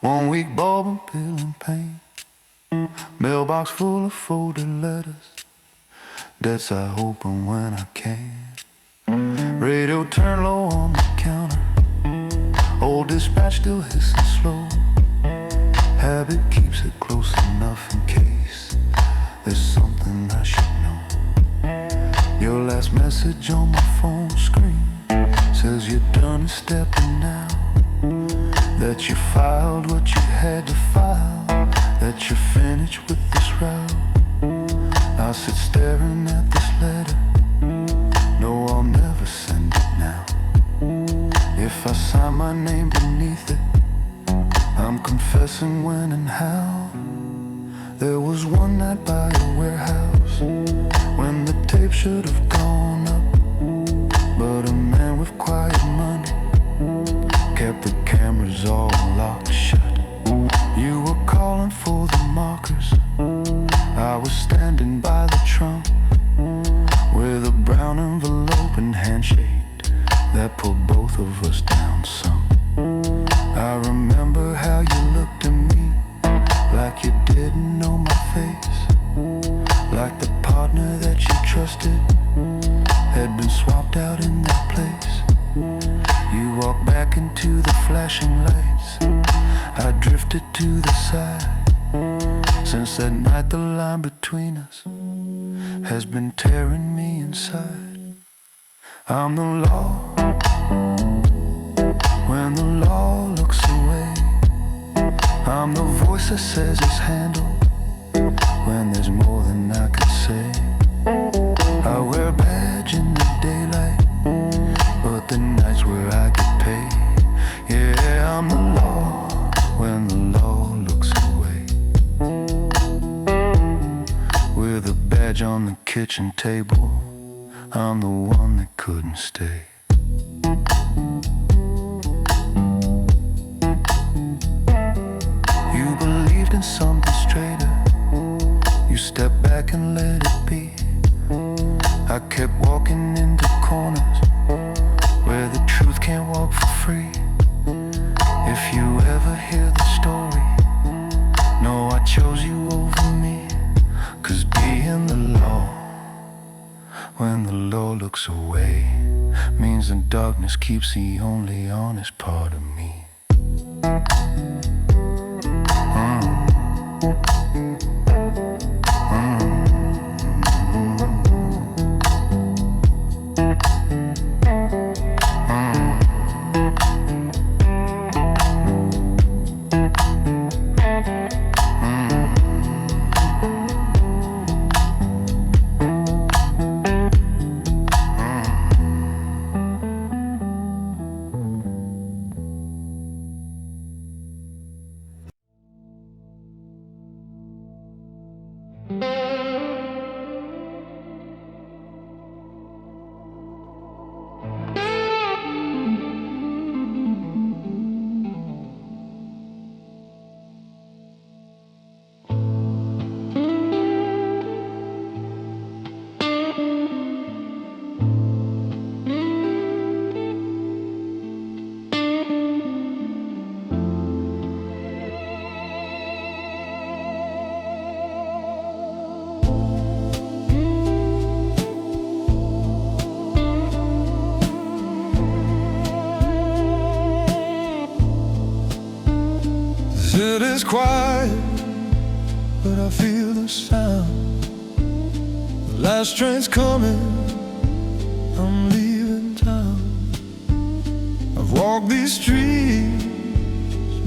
1 week bulb and pill and pain. Mailbox full of folded letters, debts I open when I can. Radio turned low on the counter, old dispatch still hissing slow. Habit keeps it close enough in case there's something I should know. Your last message on my phone screen says you're done stepping out, that you filed what you had to file, that you're finished with this route. I sit staring at this letter, no, I'll never send it now. If I sign my name beneath it, I'm confessing when and how. There was one night by a warehouse when the tape should have gone up, but a man with quiet money kept the cameras all locked shut. You were calling for the markers, I was standing by the trunk with a brown envelope and handshake that pulled both of us down some. I remember how you looked at me like you didn't know my face, like the partner that you trusted had been swapped out in that place. You walked back into the flashing lights, I drifted to the side. Since that night the line between us has been tearing me inside. I'm the law when the law looks away. I'm the voice that says it's handled when there's more than I can say. I wear a badge in the daylight, but the nights where I get paid. Yeah, I'm the law when the law looks away. With a badge on the kitchen table, I'm the one that couldn't stay. You believe you ever hear the story? No, I chose you over me, 'cause being the law, when the law looks away, means the darkness keeps the only honest part of me.
It is quiet, but I feel the sound. The last train's coming, I'm leaving town. I've walked these streets,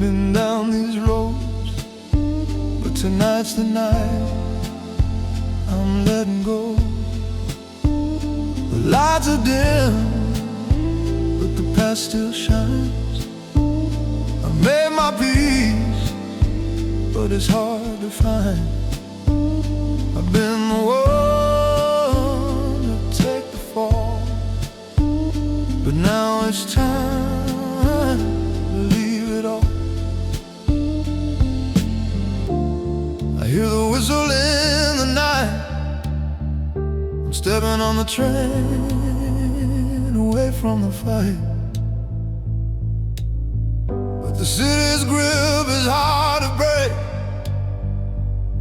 been down these roads, but tonight's the night I'm letting go. The lights are dim, but the past still shines. I made my peace, but it's hard to find. I've been the one to take the fall, but now it's time to leave it all. I hear the whistle in the night, I'm stepping on the train away from the fight. But the city's grip is hard to break.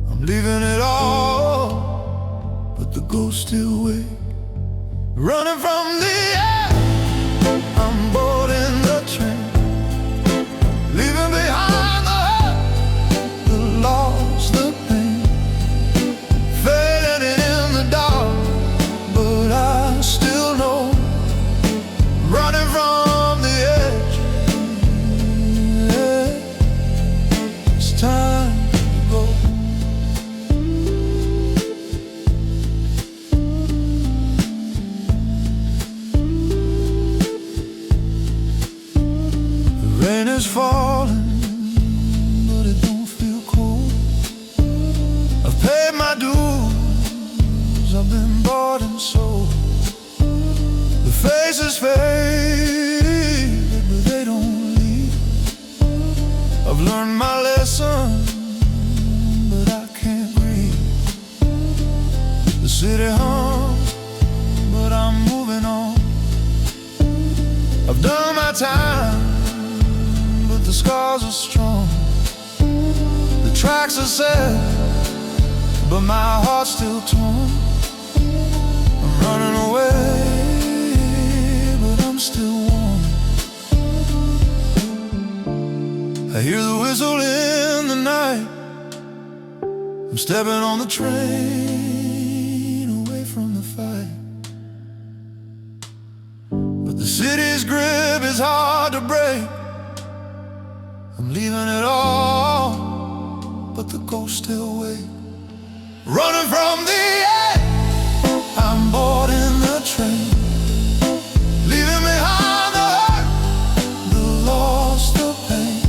I'm leaving it all, but the ghosts still wait. Running from the air, I'm boarding the train, leaving behind the hurt, the loss, the pain, fading in the dark, but I still know. Running from the edge, yeah, it's time to go. Rain is falling, but it don't feel cold. I've paid my dues, I've been bought and sold. The faces fade, but they don't leave. I've learned my lesson, but I can't breathe. The city hums, but I'm moving on. I've done my time, but the scars are strong. The tracks are set, but my heart's still torn. I'm running away, but I'm still warm. I hear the whistle in the night, I'm stepping on the train away from the fight. But the city's grip is hard to break. I'm leaving it all, but the ghosts still wait. Running from the edge, I'm boarding the train, leaving behind the hurt, the loss, the pain,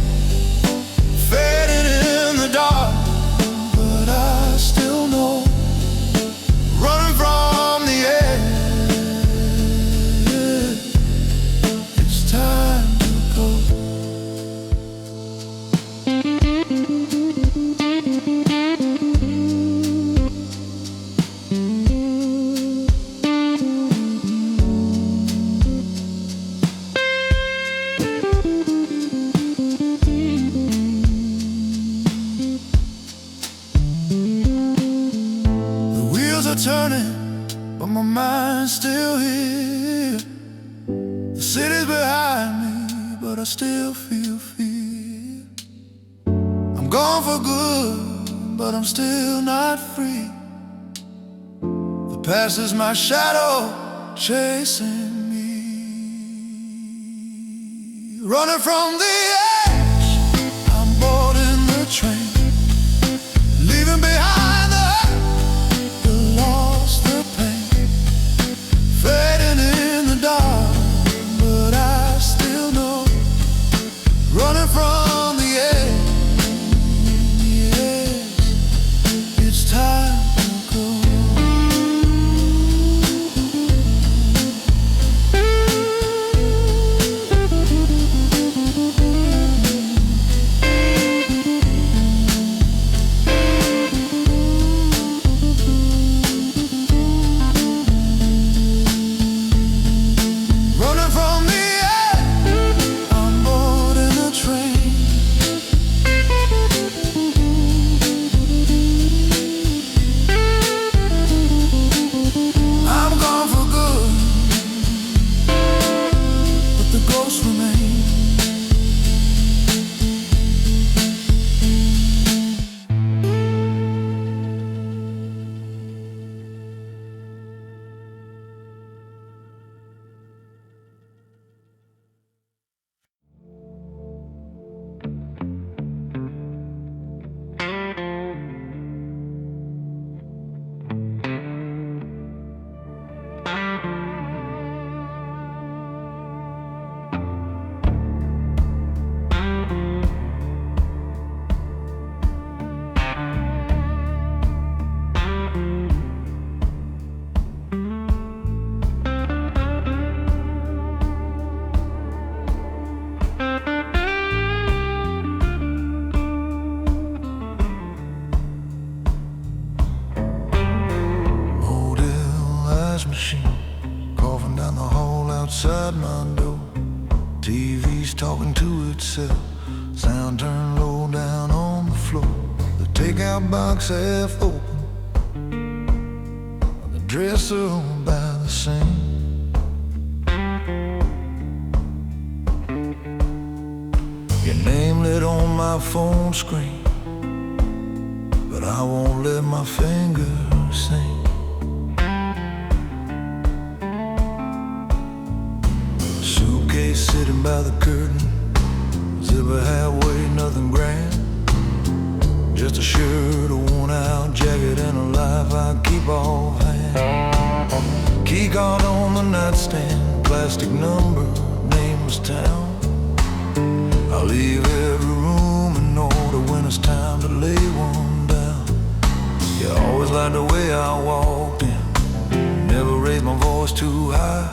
fading in the dark, but I still know. Running from the edge, it's time to go.
turning, but my mind's still here. The city's behind me, but I still feel fear. I'm gone for good, but I'm still not free. The past is my shadow chasing me, running from the edge. I'm boarding the train, leaving behind the hurt, the loss, the pain, fading in the dark, but I still know, running from the edge. Yes, it's time to go. Machine coughing down the hall outside my door. TV's talking to itself, sound turned low down on the floor. The takeout box half open, the dresser by the sink. Your name lit on my phone screen, but I won't let my fingers sing. Sitting by the curtain, zipper halfway, nothing grand, just a shirt, a worn-out jacket, and a life I keep off hand. Key card on the nightstand, plastic number, nameless town. I leave every room in order when it's time to lay one down. You always liked the way I walked in, never raised my voice too high.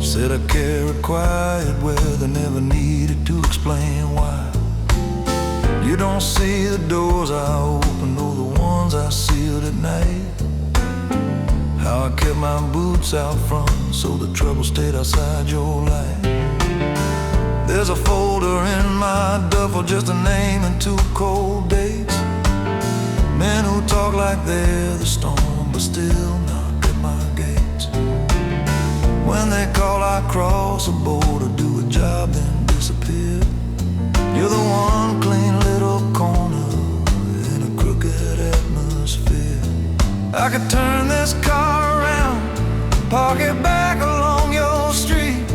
Said I carried quiet where they never needed to explain why. You don't see the doors I opened or the ones I sealed at night. How I kept my boots out front so the trouble stayed outside your life. There's a folder in my duffel, just a name and 2 cold dates. Men who talk like they're the storm but still knock at my gates. When they call, I cross a border, do a job, then disappear. You're the one clean little corner in a crooked atmosphere. I could turn this car around, park it back along your street,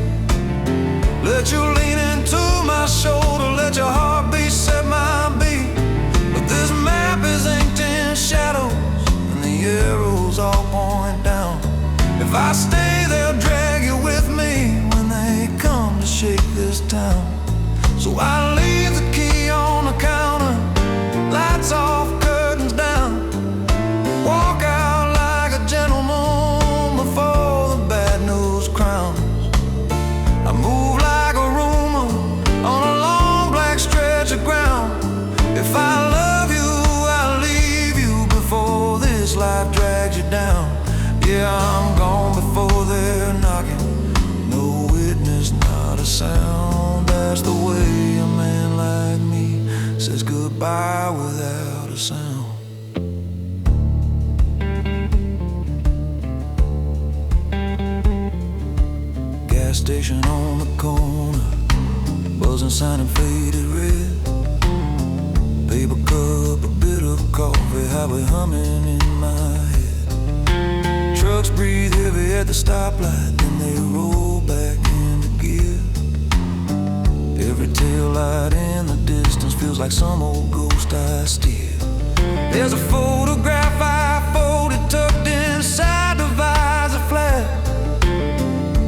let you lean into my shoulder, let your heartbeat set my beat. But this map is inked in shadows, and the arrows all point down. If I stay, they'll drag you with me when they come to shake this town. So I leave the key on the counter, lights off, curtains down, walk out like a gentleman before the bad news crowns. I move like a rumor on a long black stretch of ground. If I love you, I'll leave you before this life drags you down. Yeah, I'm gone before they're knocking, no witness, not a sound. That's the way a man like me says goodbye without a sound.
station on the corner, buzzing, signing faded red. Paper cup, a bit of coffee, highway humming in my head. Trucks breathe heavy at the stoplight, then they roll back into gear. Every taillight in the distance feels like some old ghost I steer. There's a photograph I folded, tucked inside the visor flap.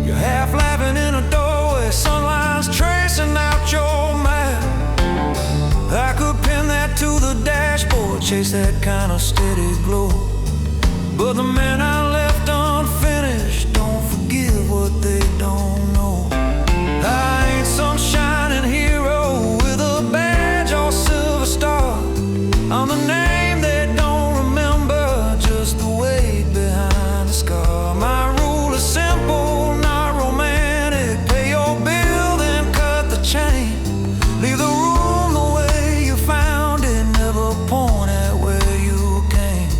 You're half laughing in a doorway, sunlight's tracing out your map. I could pin that to the dashboard, chase that kind of steady glow. But the men I left unfinished don't forgive what they don't know. I ain't some shining hero with a badge or silver star. I'm the name they don't remember, just the weight behind the scar. My rule is simple, not romantic. Pay your bill, then cut the chain. Leave the room the way you found it, never point at where you came.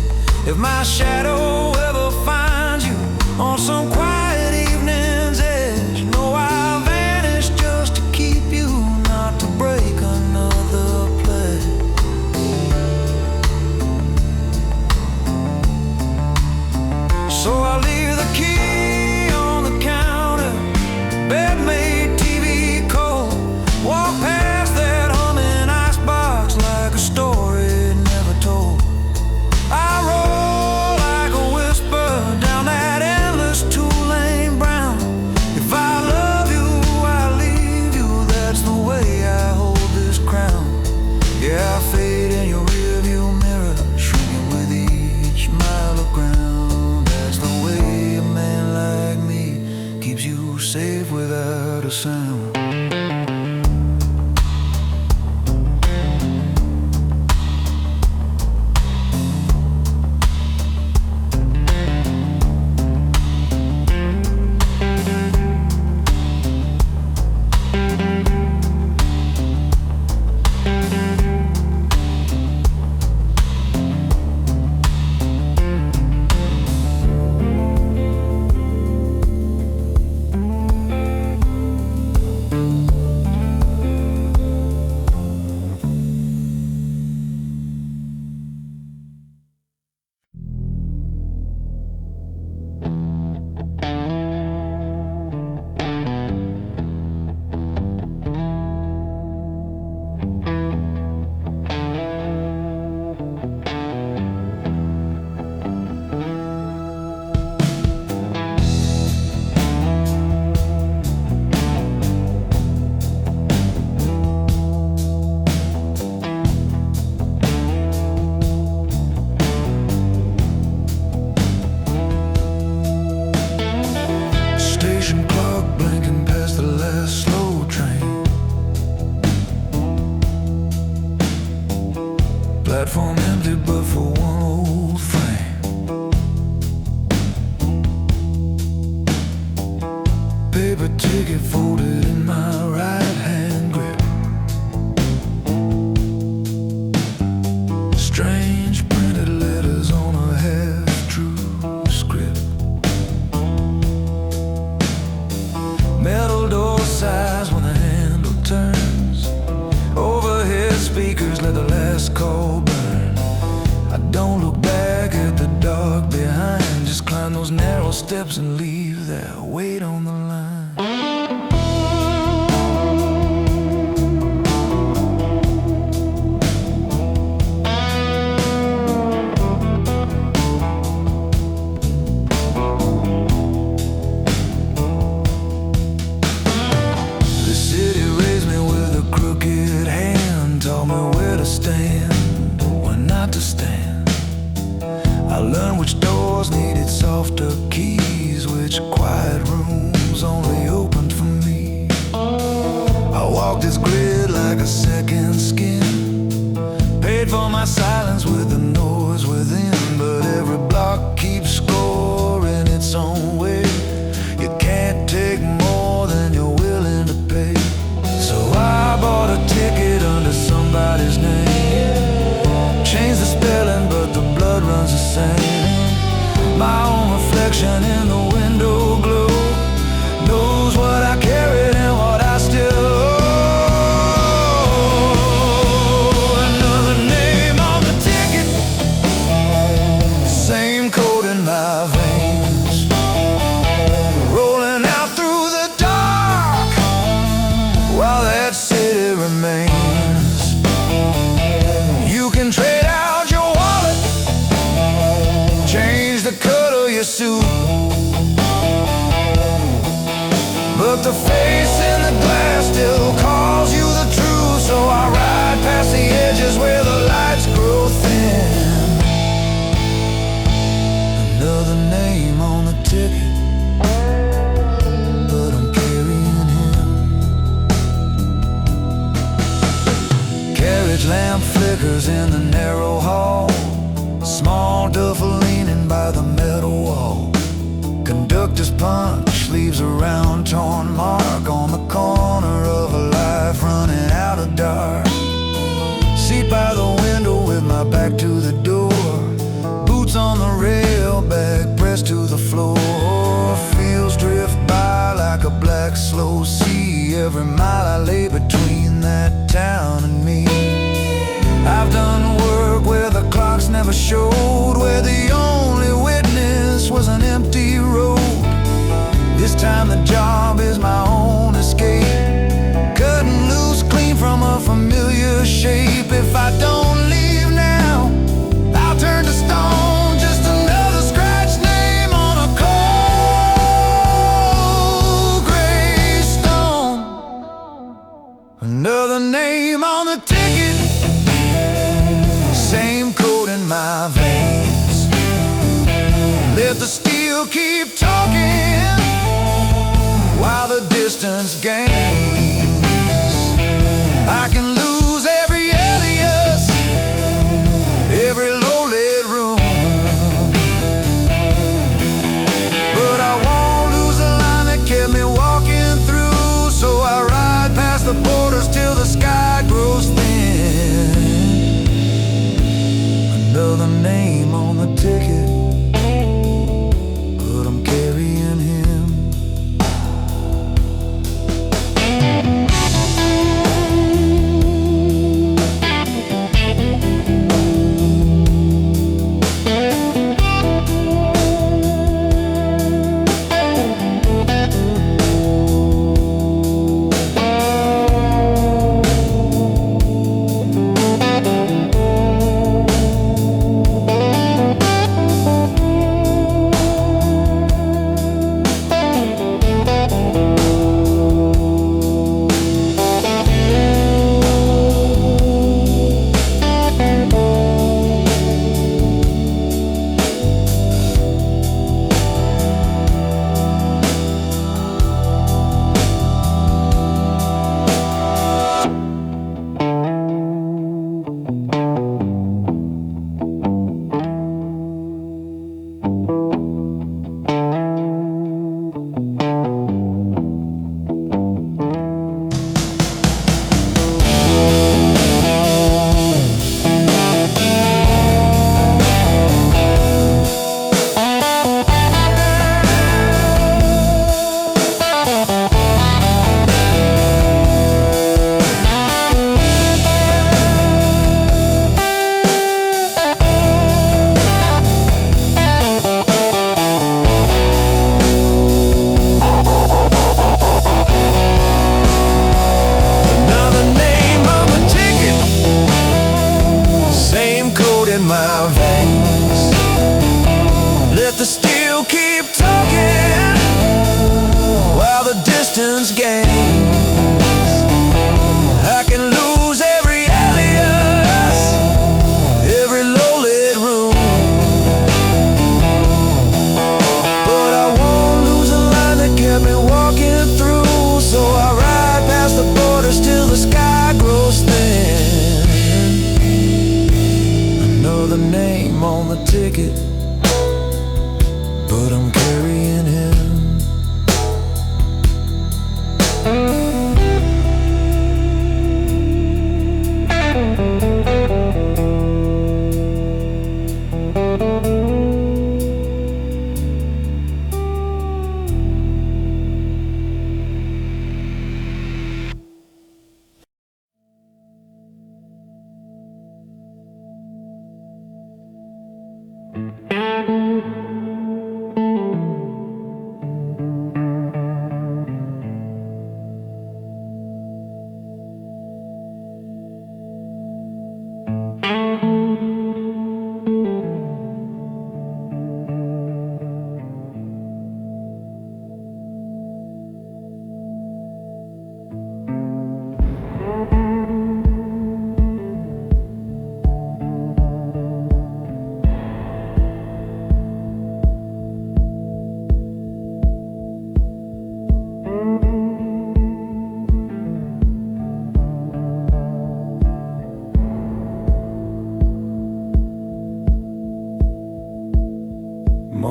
If my shadow ever finds you on some quiet evening's edge, know I'll vanish just to keep you, not to break another pledge. So I leave the key on the counter, bed made, TV cold. Walk past that humming icebox like a story never told. I roll like a whisper down that endless two-lane brown. If I love you, I leave you, that's the way I hold this crown. Yeah, I fade in your rearview mirror, shrinking with each mile of ground. That's the way a man like me keeps you safe without a sound. Platform empty but for one old frame. Paper ticket folded in my right hand grip. Strange printed letters on a half-true script. Metal door sighs when the handle turns. Overhead speakers let the last call burn. I don't look back at the dark behind, just climb those narrow steps and leave that weight on the line. The city raised me with a crooked hand, taught me where to stand, when not to stand. I learned which doors needed softer keys, which quiet rooms only opened for me. I walked this grid like a second skin, paid for my silence with the noise within. But every block keeps score in its own way. You can't take more than you're willing to pay. So I bought a ticket under somebody's name, changed the spelling but the blood runs the same. My own reflection in the window glow knows what I care. lamp flickers in the narrow hall. Small duffel leaning by the metal wall. Conductor's punch leaves a round torn mark on the corner of a life running out of dark. Seat by the window with my back to the door. Boots on the rail, back pressed to the floor. Fields drift by like a black slow sea. Every mile I lay between that town and me. I've done work where the clocks never showed, where the only witness was an empty road. This time the job is my own escape, cutting loose clean from a familiar shape. If I don't leave now, I'll turn to stone, just another scratched name on a cold gray stone. Another name on the ticket, same code in my veins. Let the steel keep talking while the distance gains. I can lose every alias, every low-lit room, but I won't lose the line that kept me walking through. So I ride past the borders till the sky grows thin. Another name on the ticket, but I'm carrying him. My veins. Let the steel keep talking while the distance gains. I can lose every alias, every low-lit room, but I won't lose the line that kept me walking through. So I ride past the borders till the sky grows thin. Another name on the ticket, but I'm carrying him.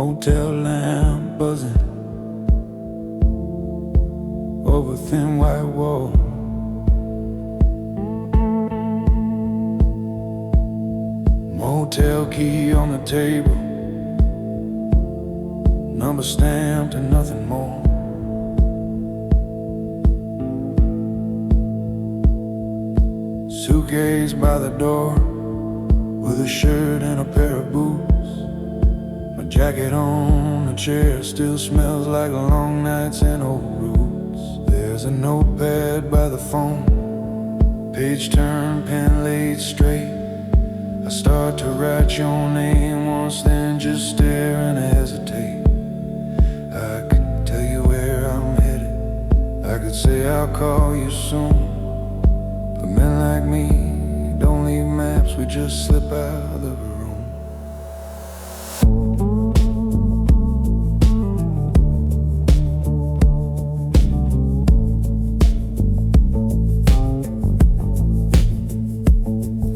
Motel lamp buzzing over thin white wall. Motel key on the table, number stamped and nothing more. Suitcase by the door with a shirt and a pair of boots. My jacket on the chair still smells like long nights and old roots. There's a notepad by the phone, page turned, pen laid straight. I start to write your name once, then just stare and hesitate. I could tell you where I'm headed, I could say I'll call you soon. But men like me don't leave maps, we just slip out of the room.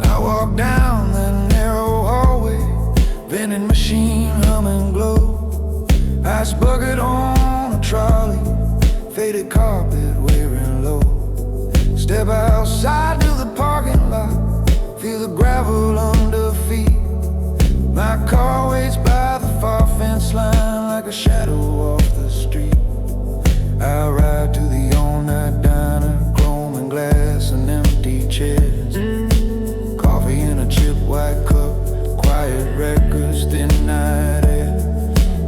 I walk down that narrow hallway, vending machine humming glow. Ice bucket on a trolley, faded carpet wearing low. Step outside to the parking lot, feel the gravel under feet. My car waits by the far fence line like a shadow off the street. I ride to the all-night diner, chrome and glass and empty chairs. Coffee in a chip white cup, quiet records, thin night air.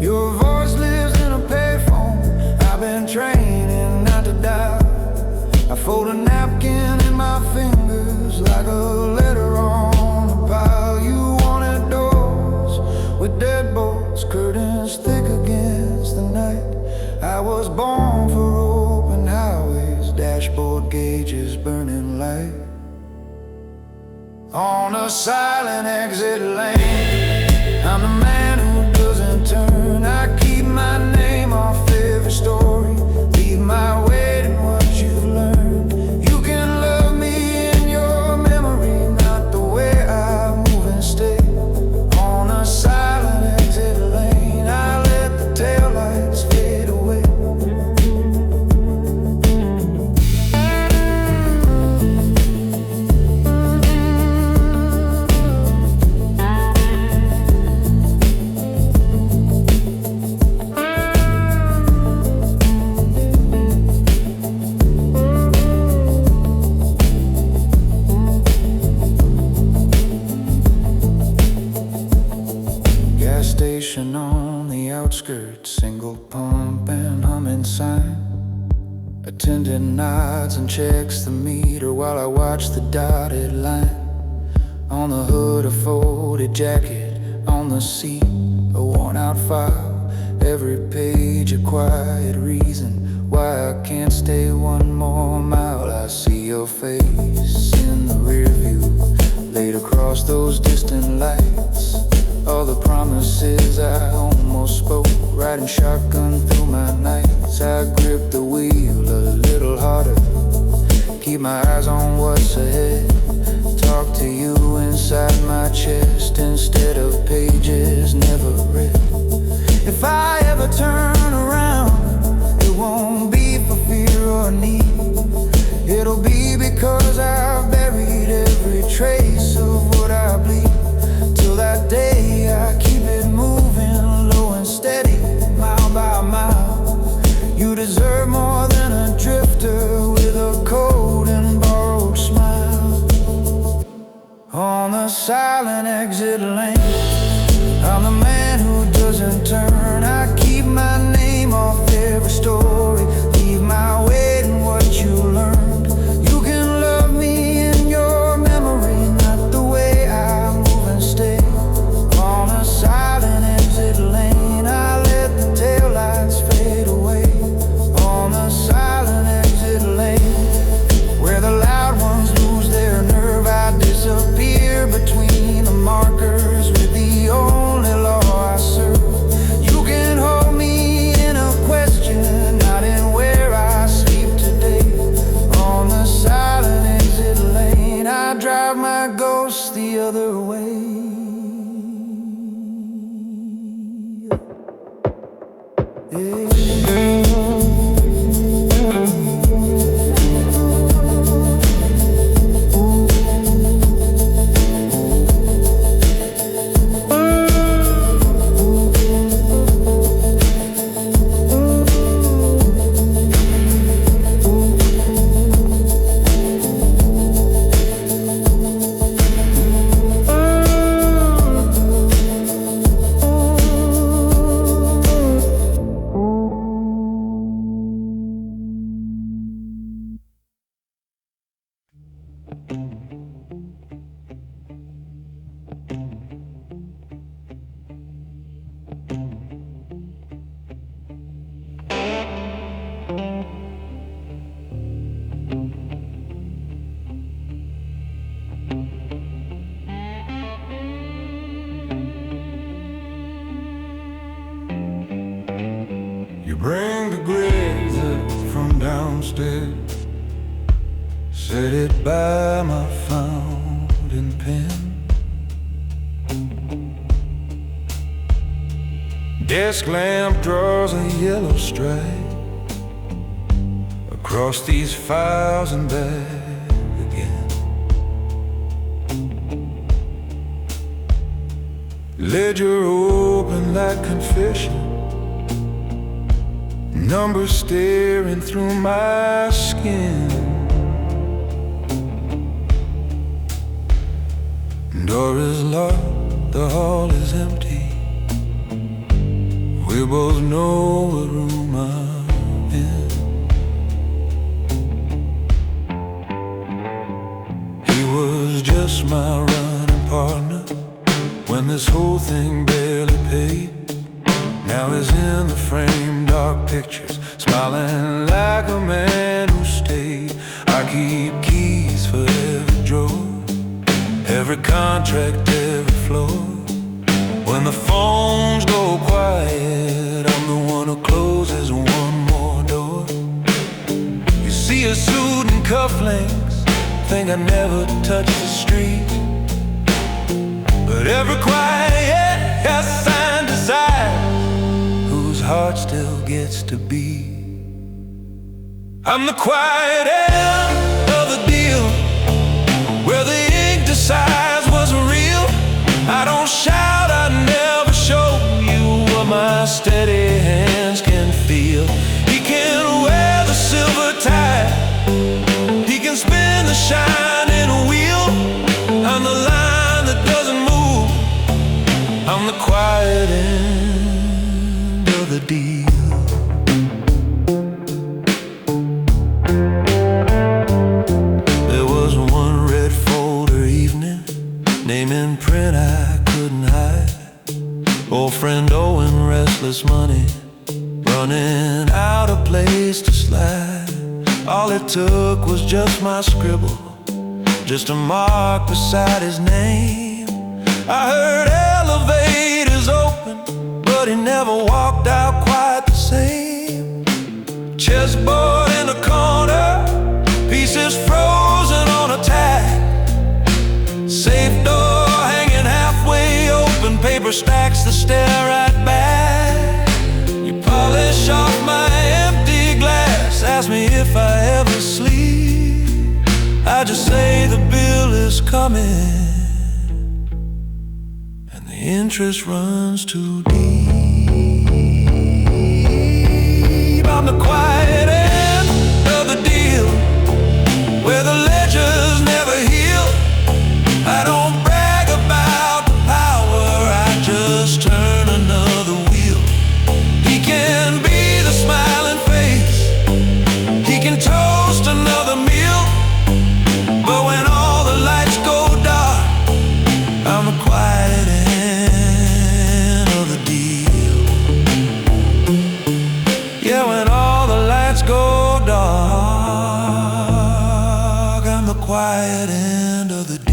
Your voice lives in a payphone, I've been training not to die. I fold a napkin in my fingers like a letter on a pile. You wanted doors with deadbolts, curtains thick against the night. I was born for open highways, dashboard gauges burning light. On a silent exit lane, I'm the man who doesn't turn. I keep my name off every story, leave my weight in what you've learned. Station on the outskirts, single pump and humming sign. Attendant nods and checks the meter while I watch the dotted line. On the hood a folded jacket, on the seat a worn out file. Every page a quiet reason why I can't stay one more mile. I see your face in the rear view, laid across those distant lights. All the promises I almost spoke, riding shotgun through my nights. I grip the wheel a little harder, keep my eyes on what's ahead. Talk to you inside my chest instead of pages never read. If I ever turn around, it won't be for fear or need. It'll be because I've buried every trace of what I bleed. Till that day I keep it moving, low and steady, mile by mile. You deserve more than a drifter with a cold and borrowed smile. On the silent exit lane, I'm the man who doesn't turn. I keep my name off every story, leave my weight in what you learned. You can love me in your memory, not the way I move and stay. On a silent exit lane, I let the taillights fade away. On a silent exit lane, where the loud ones lose their nerve, I disappear between the markers with the only law I serve. You can hold me in a question, not in where I sleep today. On the silent exit lane, I drive my ghost the other way. downstairs, set it by my fountain pen. Desk lamp draws a yellow stripe across these files and back again. Ledger open like confession, numbers staring through my skin. Door is locked, the hall is empty. We both know what room I'm in. He was just my running partner when this whole thing barely paid. Now he's in the frame, dark pictures, smiling like a man who stayed. I keep keys for every drawer, every contract, every floor. When the phones go quiet, I'm the one who closes one more door. You see a suit and cufflinks, think I never touched the street. But every quiet has signed decide whose heart still gets to beat. I'm the quiet end of the deal, where the ink decides what's real. I don't shout, I never show you what my steady hands can feel. He can wear the silver tie, he can spin the shining wheel. I'm the line that doesn't move, I'm the quiet end of the deal. There was one red folder evening, name in print I couldn't hide. Old friend owing restless money, running out of place to slide. All it took was just my scribble, just a mark beside his name. I heard elevators open, but he never walked out quite the same. Chessboard in a corner, pieces frozen on a tack. Safe door hanging halfway open, paper stacks that stare right back. You polish off my empty glass, ask me if I ever sleep. I just say the bill is coming, and the interest runs too deep. I'm the quiet end of the deal, where the ledgers never heal. I don't brag about the power, I just turn another wheel. He can be the smiling face, he can toast another meal. But when all the lights go dark, I'm the quiet end of the deal. Yeah, when all the lights go dark, I'm the quiet end of the deal.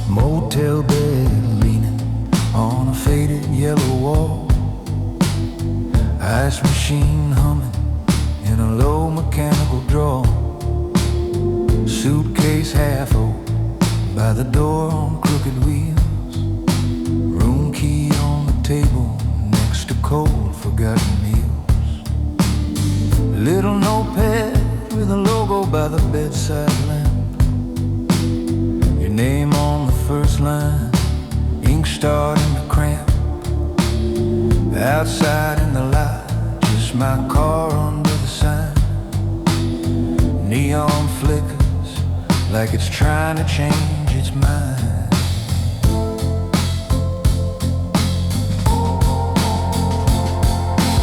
Motel bed leaning on a faded yellow wall, ice machine humming in a low mechanical drawer, suitcase half open, by the door on crooked wheels, room key on the table next to cold forgotten meals, little notepad with a logo by the bedside lamp, your name on the first line, ink starting to cramp. Outside in the light, just my car under the sign. Neon flickers like it's trying to change its mind.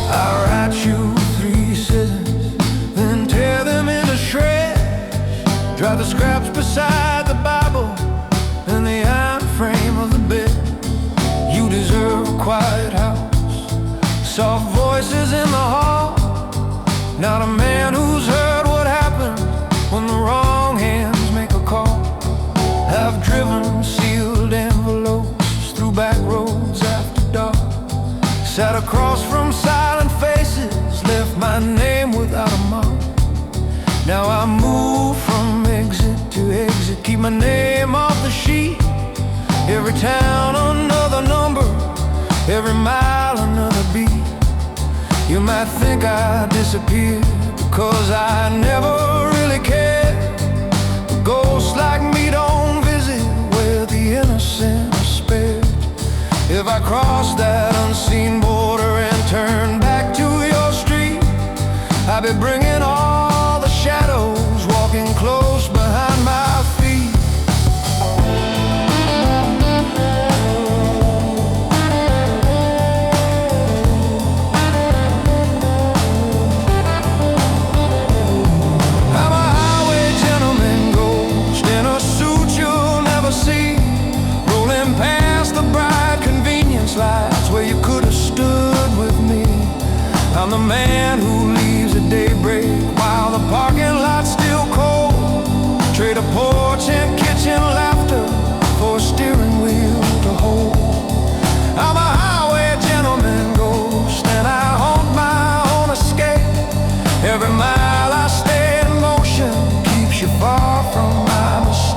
I'll write you 3 scissors, then tear them into shreds. Dry the scraps beside the Bible and the iron frame of the bed. You deserve a quiet house, soft voices in the hall, not a man who's heard what happens when the wrong hands make a call. I've driven sealed envelopes through back roads after dark, sat across from silent faces, left my name without a mark. Now I move from exit to exit, keep my name off the sheet. Every town another number, every mile another beat. You might think I disappeared because I never really cared. But ghosts like me don't visit where the innocent are spared. If I cross that unseen border and turn back to your street, I'll be bringing all the shadows, walking close behind my feet. Where you could have stood with me. I'm the man who leaves at daybreak while the parking lot's still cold. Trade a porch and kitchen laughter for a steering wheel to hold. I'm a highway gentleman ghost and I haunt my own escape. Every mile I stay in motion keeps you far from my mistake.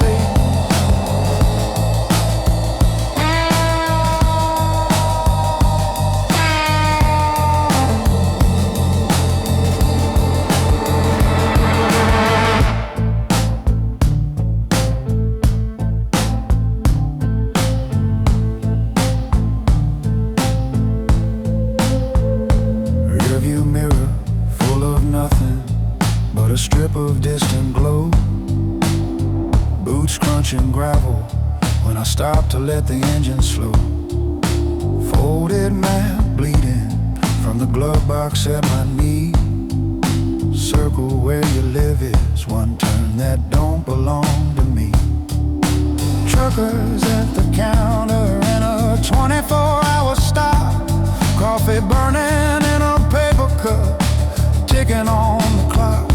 A strip of distant glow, boots crunching gravel when I stop to let the engine slow. Folded map bleeding from the glove box at my knee. Circle where you live is one turn that don't belong to me. Truckers at the counter in a 24-hour stop, coffee burning in a paper cup, ticking on the clock.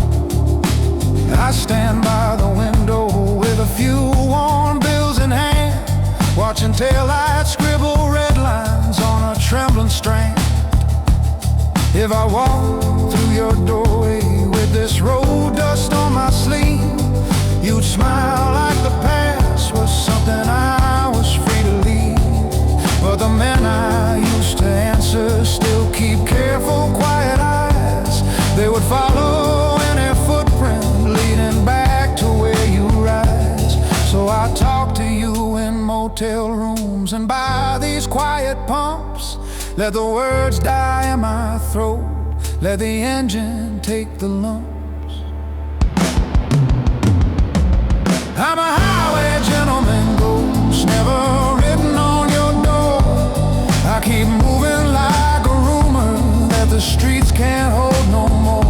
I stand by the window with a few worn bills in hand, watching taillights scribble red lines on a trembling strand. If I walk through your doorway with this road dust on my sleeve, you'd smile like the past was something I was free to leave. But the men I used to answer still keep careful, quiet eyes. They would follow any footprint leading back to where you rise. So I talk to you in motel rooms and by these quiet pumps. Let the words die in my throat, let the engine take the lumps. I'm a highway gentleman ghost, never written on your door. I keep moving like a rumor that the streets can't hold no more.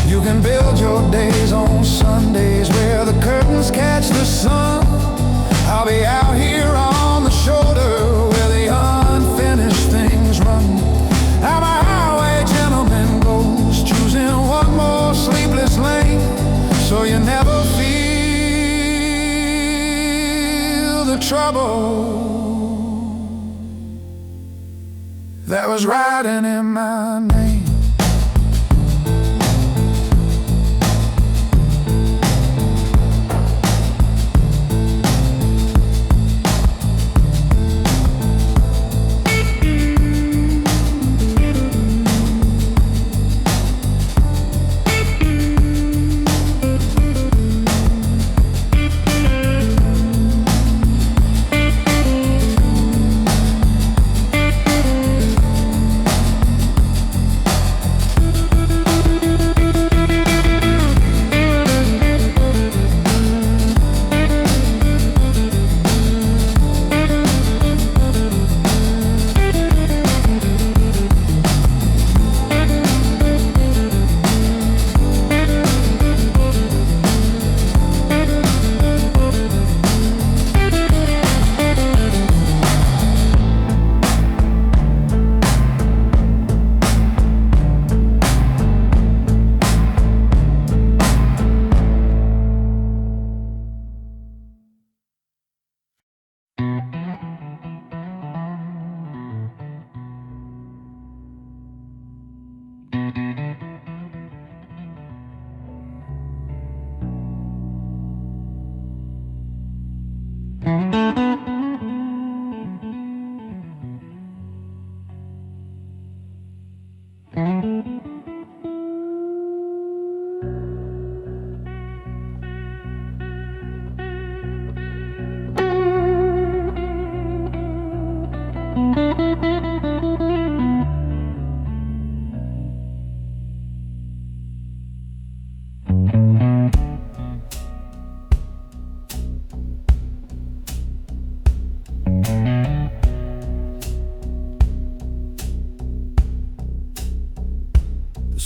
You can build your days on Sundays where the curtains catch the sun. I'll be out here on the shoulder where the unfinished things run. I'm a highway gentleman ghost, choosing one more sleepless lane, so you never feel the trouble that was riding in my name.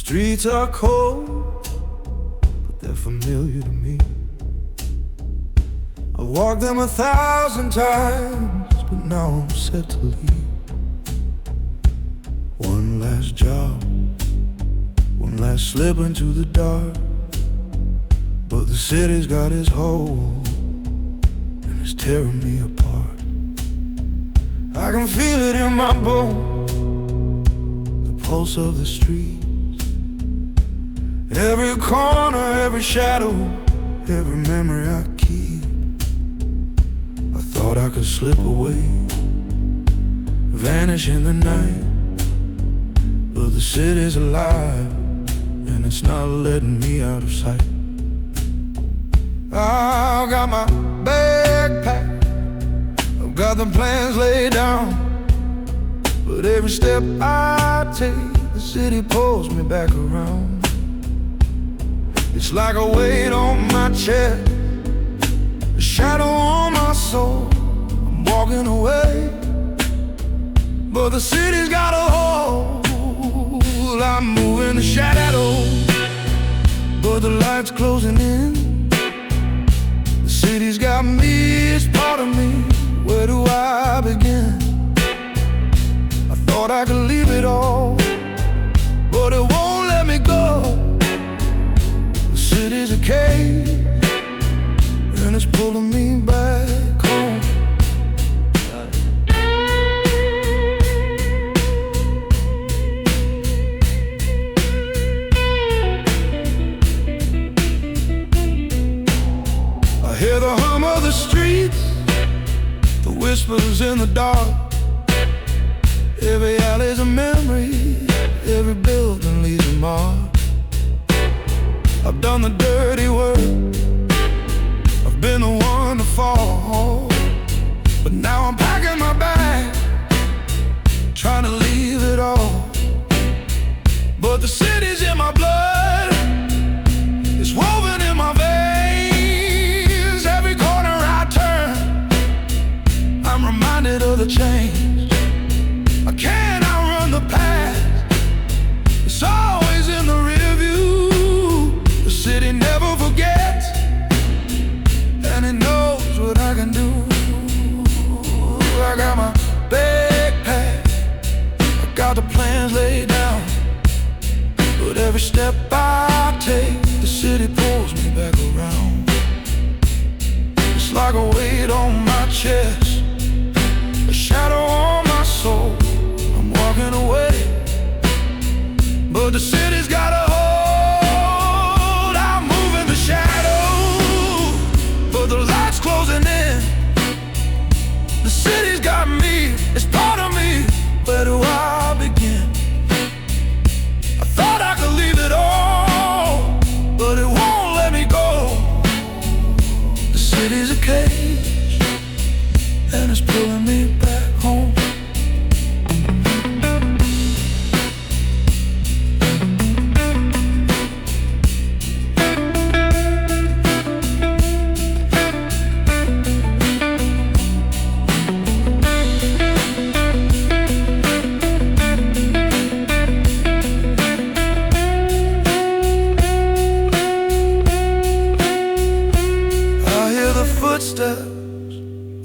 streets are cold, but they're familiar to me. I've walked them 1,000 times, but now I'm set to leave. One last job, one last slip into the dark, but the city's got its hold, and it's tearing me apart. I can feel it in my bones, the pulse of the streets. Every corner, every shadow, every memory I keep. I thought I could slip away, vanish in the night, but the city's alive, and it's not letting me out of sight. I've got my backpack, I've got the plans laid down, but every step I take, the city pulls me back around. It's like a weight on my chest, a shadow on my soul. I'm walking away, but the city's got a hold. I'm moving the shadows, but the light's closing in. The city's got me, it's part of me. Where do I begin? I thought I could leave it all, but it won't let me go. The city's a cage, and it's pulling me back home. I hear the hum of the streets, the whispers in the dark. Every alley's a memory, every building leaves a mark. I've done the dirty work, I've been the one to fall, but now I'm packing my bag, trying to leave it all. But the city's in my blood, it's woven in my veins. Every corner I turn, I'm reminded of the change. I can't outrun the past, it's always in the rear view. The city never forgets, and it knows what I can do. I got my backpack, I got the plans laid down, but every step I take, the city pulls me back around. It's like a weight on my chest, a shadow on my soul. I'm walking away, but the city's got a hold. I'm moving the shadow, but the light's closing in. The city's got me, it's part of me. Where do I begin? I thought I could leave it all, but it won't let me go. The city's a cage, and it's pulling me back home.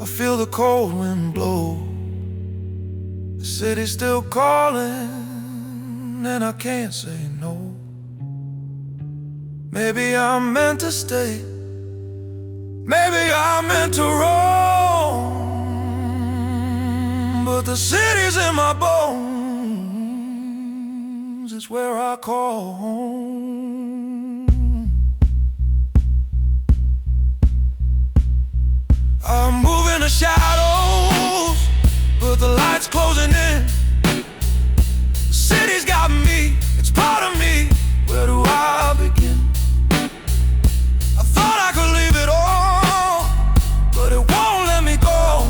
I feel the cold wind blow. The city's still calling, and I can't say no. Maybe I'm meant to stay, maybe I'm meant to roam, but the city's in my bones, it's where I call home. I'm moving the shadows, but the light's closing in. The city's got me, it's part of me. Where do I begin? I thought I could leave it all, but it won't let me go.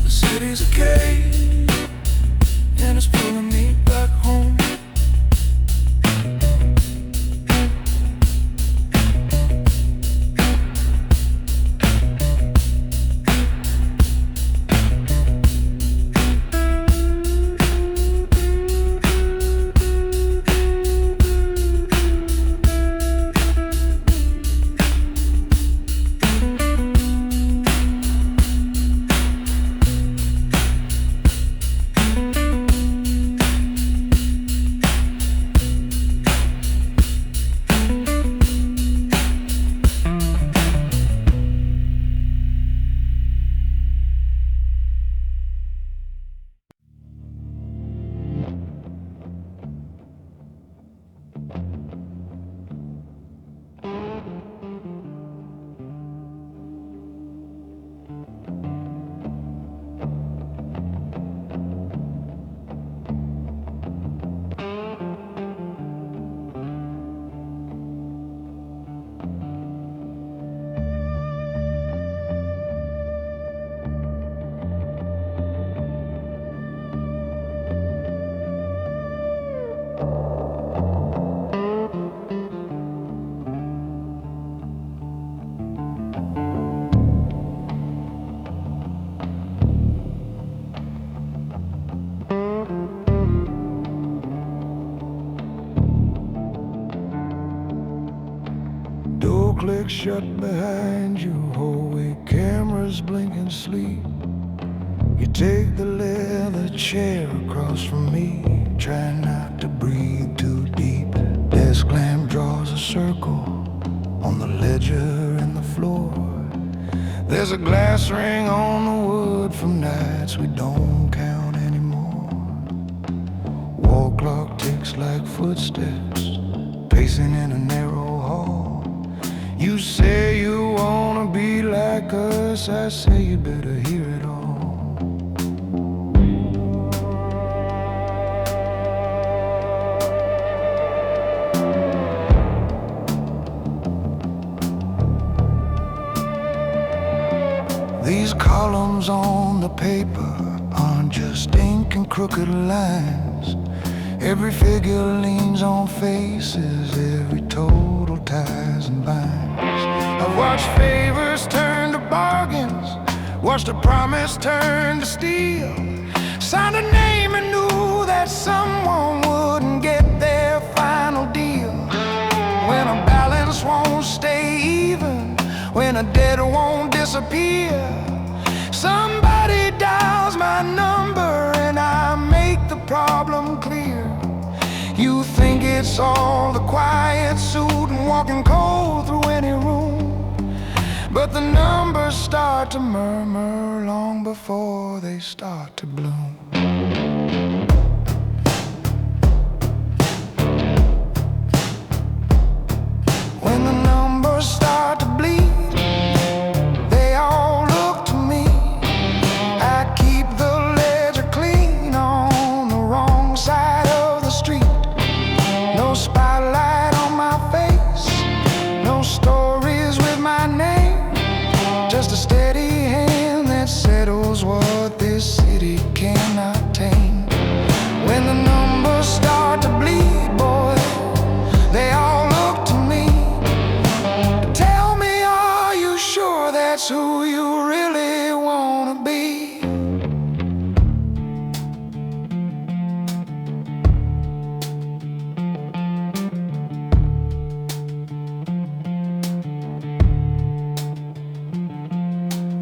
The city's a cage, and it's pulling me back home. click shut behind you, hallway cameras blinking sleep. You take the leather chair across from me, try not to breathe too deep. Desk lamp draws a circle on the ledger and the floor. There's a glass ring on the wood from nights we don't count anymore. Wall clock ticks like footsteps, pacing in a narrow hall. You say you wanna be like us, I say you better hear it all. These columns on the paper aren't just ink and crooked lines. Every figure leans on faces, every total ties and binds. I've watched favors turn to bargains, watched a promise turn to steel. Signed a name and knew that someone wouldn't get their final deal. When a balance won't stay even, when a debt won't disappear, somebody dials my number and I make the problem clear. You think it's all the quiet suit and walking cold through any room, but the numbers start to murmur long before they start to bloom. When the numbers start to bleed, they all look to me. I keep the ledger clean on the wrong side of the street. No spotlight on my face, no stories with my name, just a steady hand that settles what this city cannot tame. When the numbers start to bleed, boy, they all look to me. Tell me, are you sure that's who you really wanna be?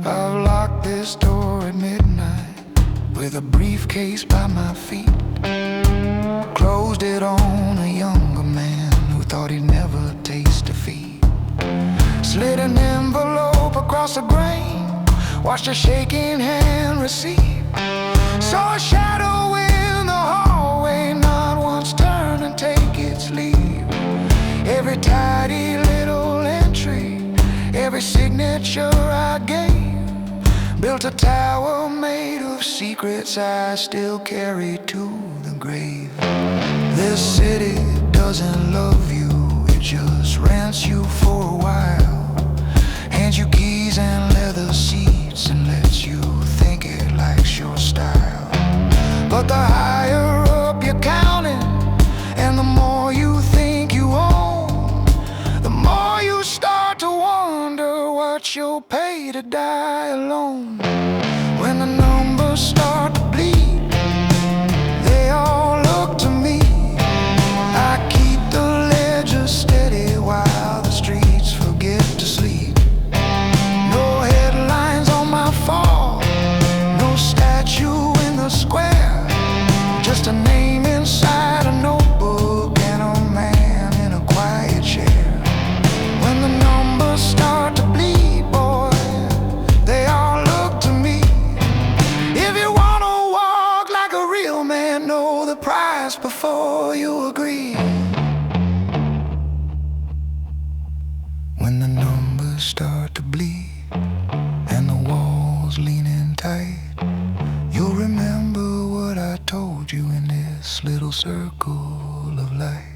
I've locked this door at midnight with a briefcase by my feet. Closed it on a younger man who thought he'd never taste defeat. Slid an envelope across the grain, watched a shaking hand receive. Saw a shadow in the hallway, not once turn and take its leave. Every tidy little entry, every signature I gave, built a tower made of secrets I still carry to the grave. This city doesn't love you, it just rents you for a while. Hands you keys and leather seats and lets you think it likes your style. But the higher up you're counting, and the more you think you own, the more you start to wonder what you'll pay to die alone. When the numbers start to bleed, they all look to me. I keep the ledger steady while the streets forget to sleep. No headlines on my fall, no statue in the square, just a name inside a notebook and a man in a quiet chair. When the numbers start to bleed, boy, they all look to me. If you wanna walk like a real man, know the price before you agree. When the numbers start to bleed and the walls leaning tight, you'll remember what I told you in this little circle of light.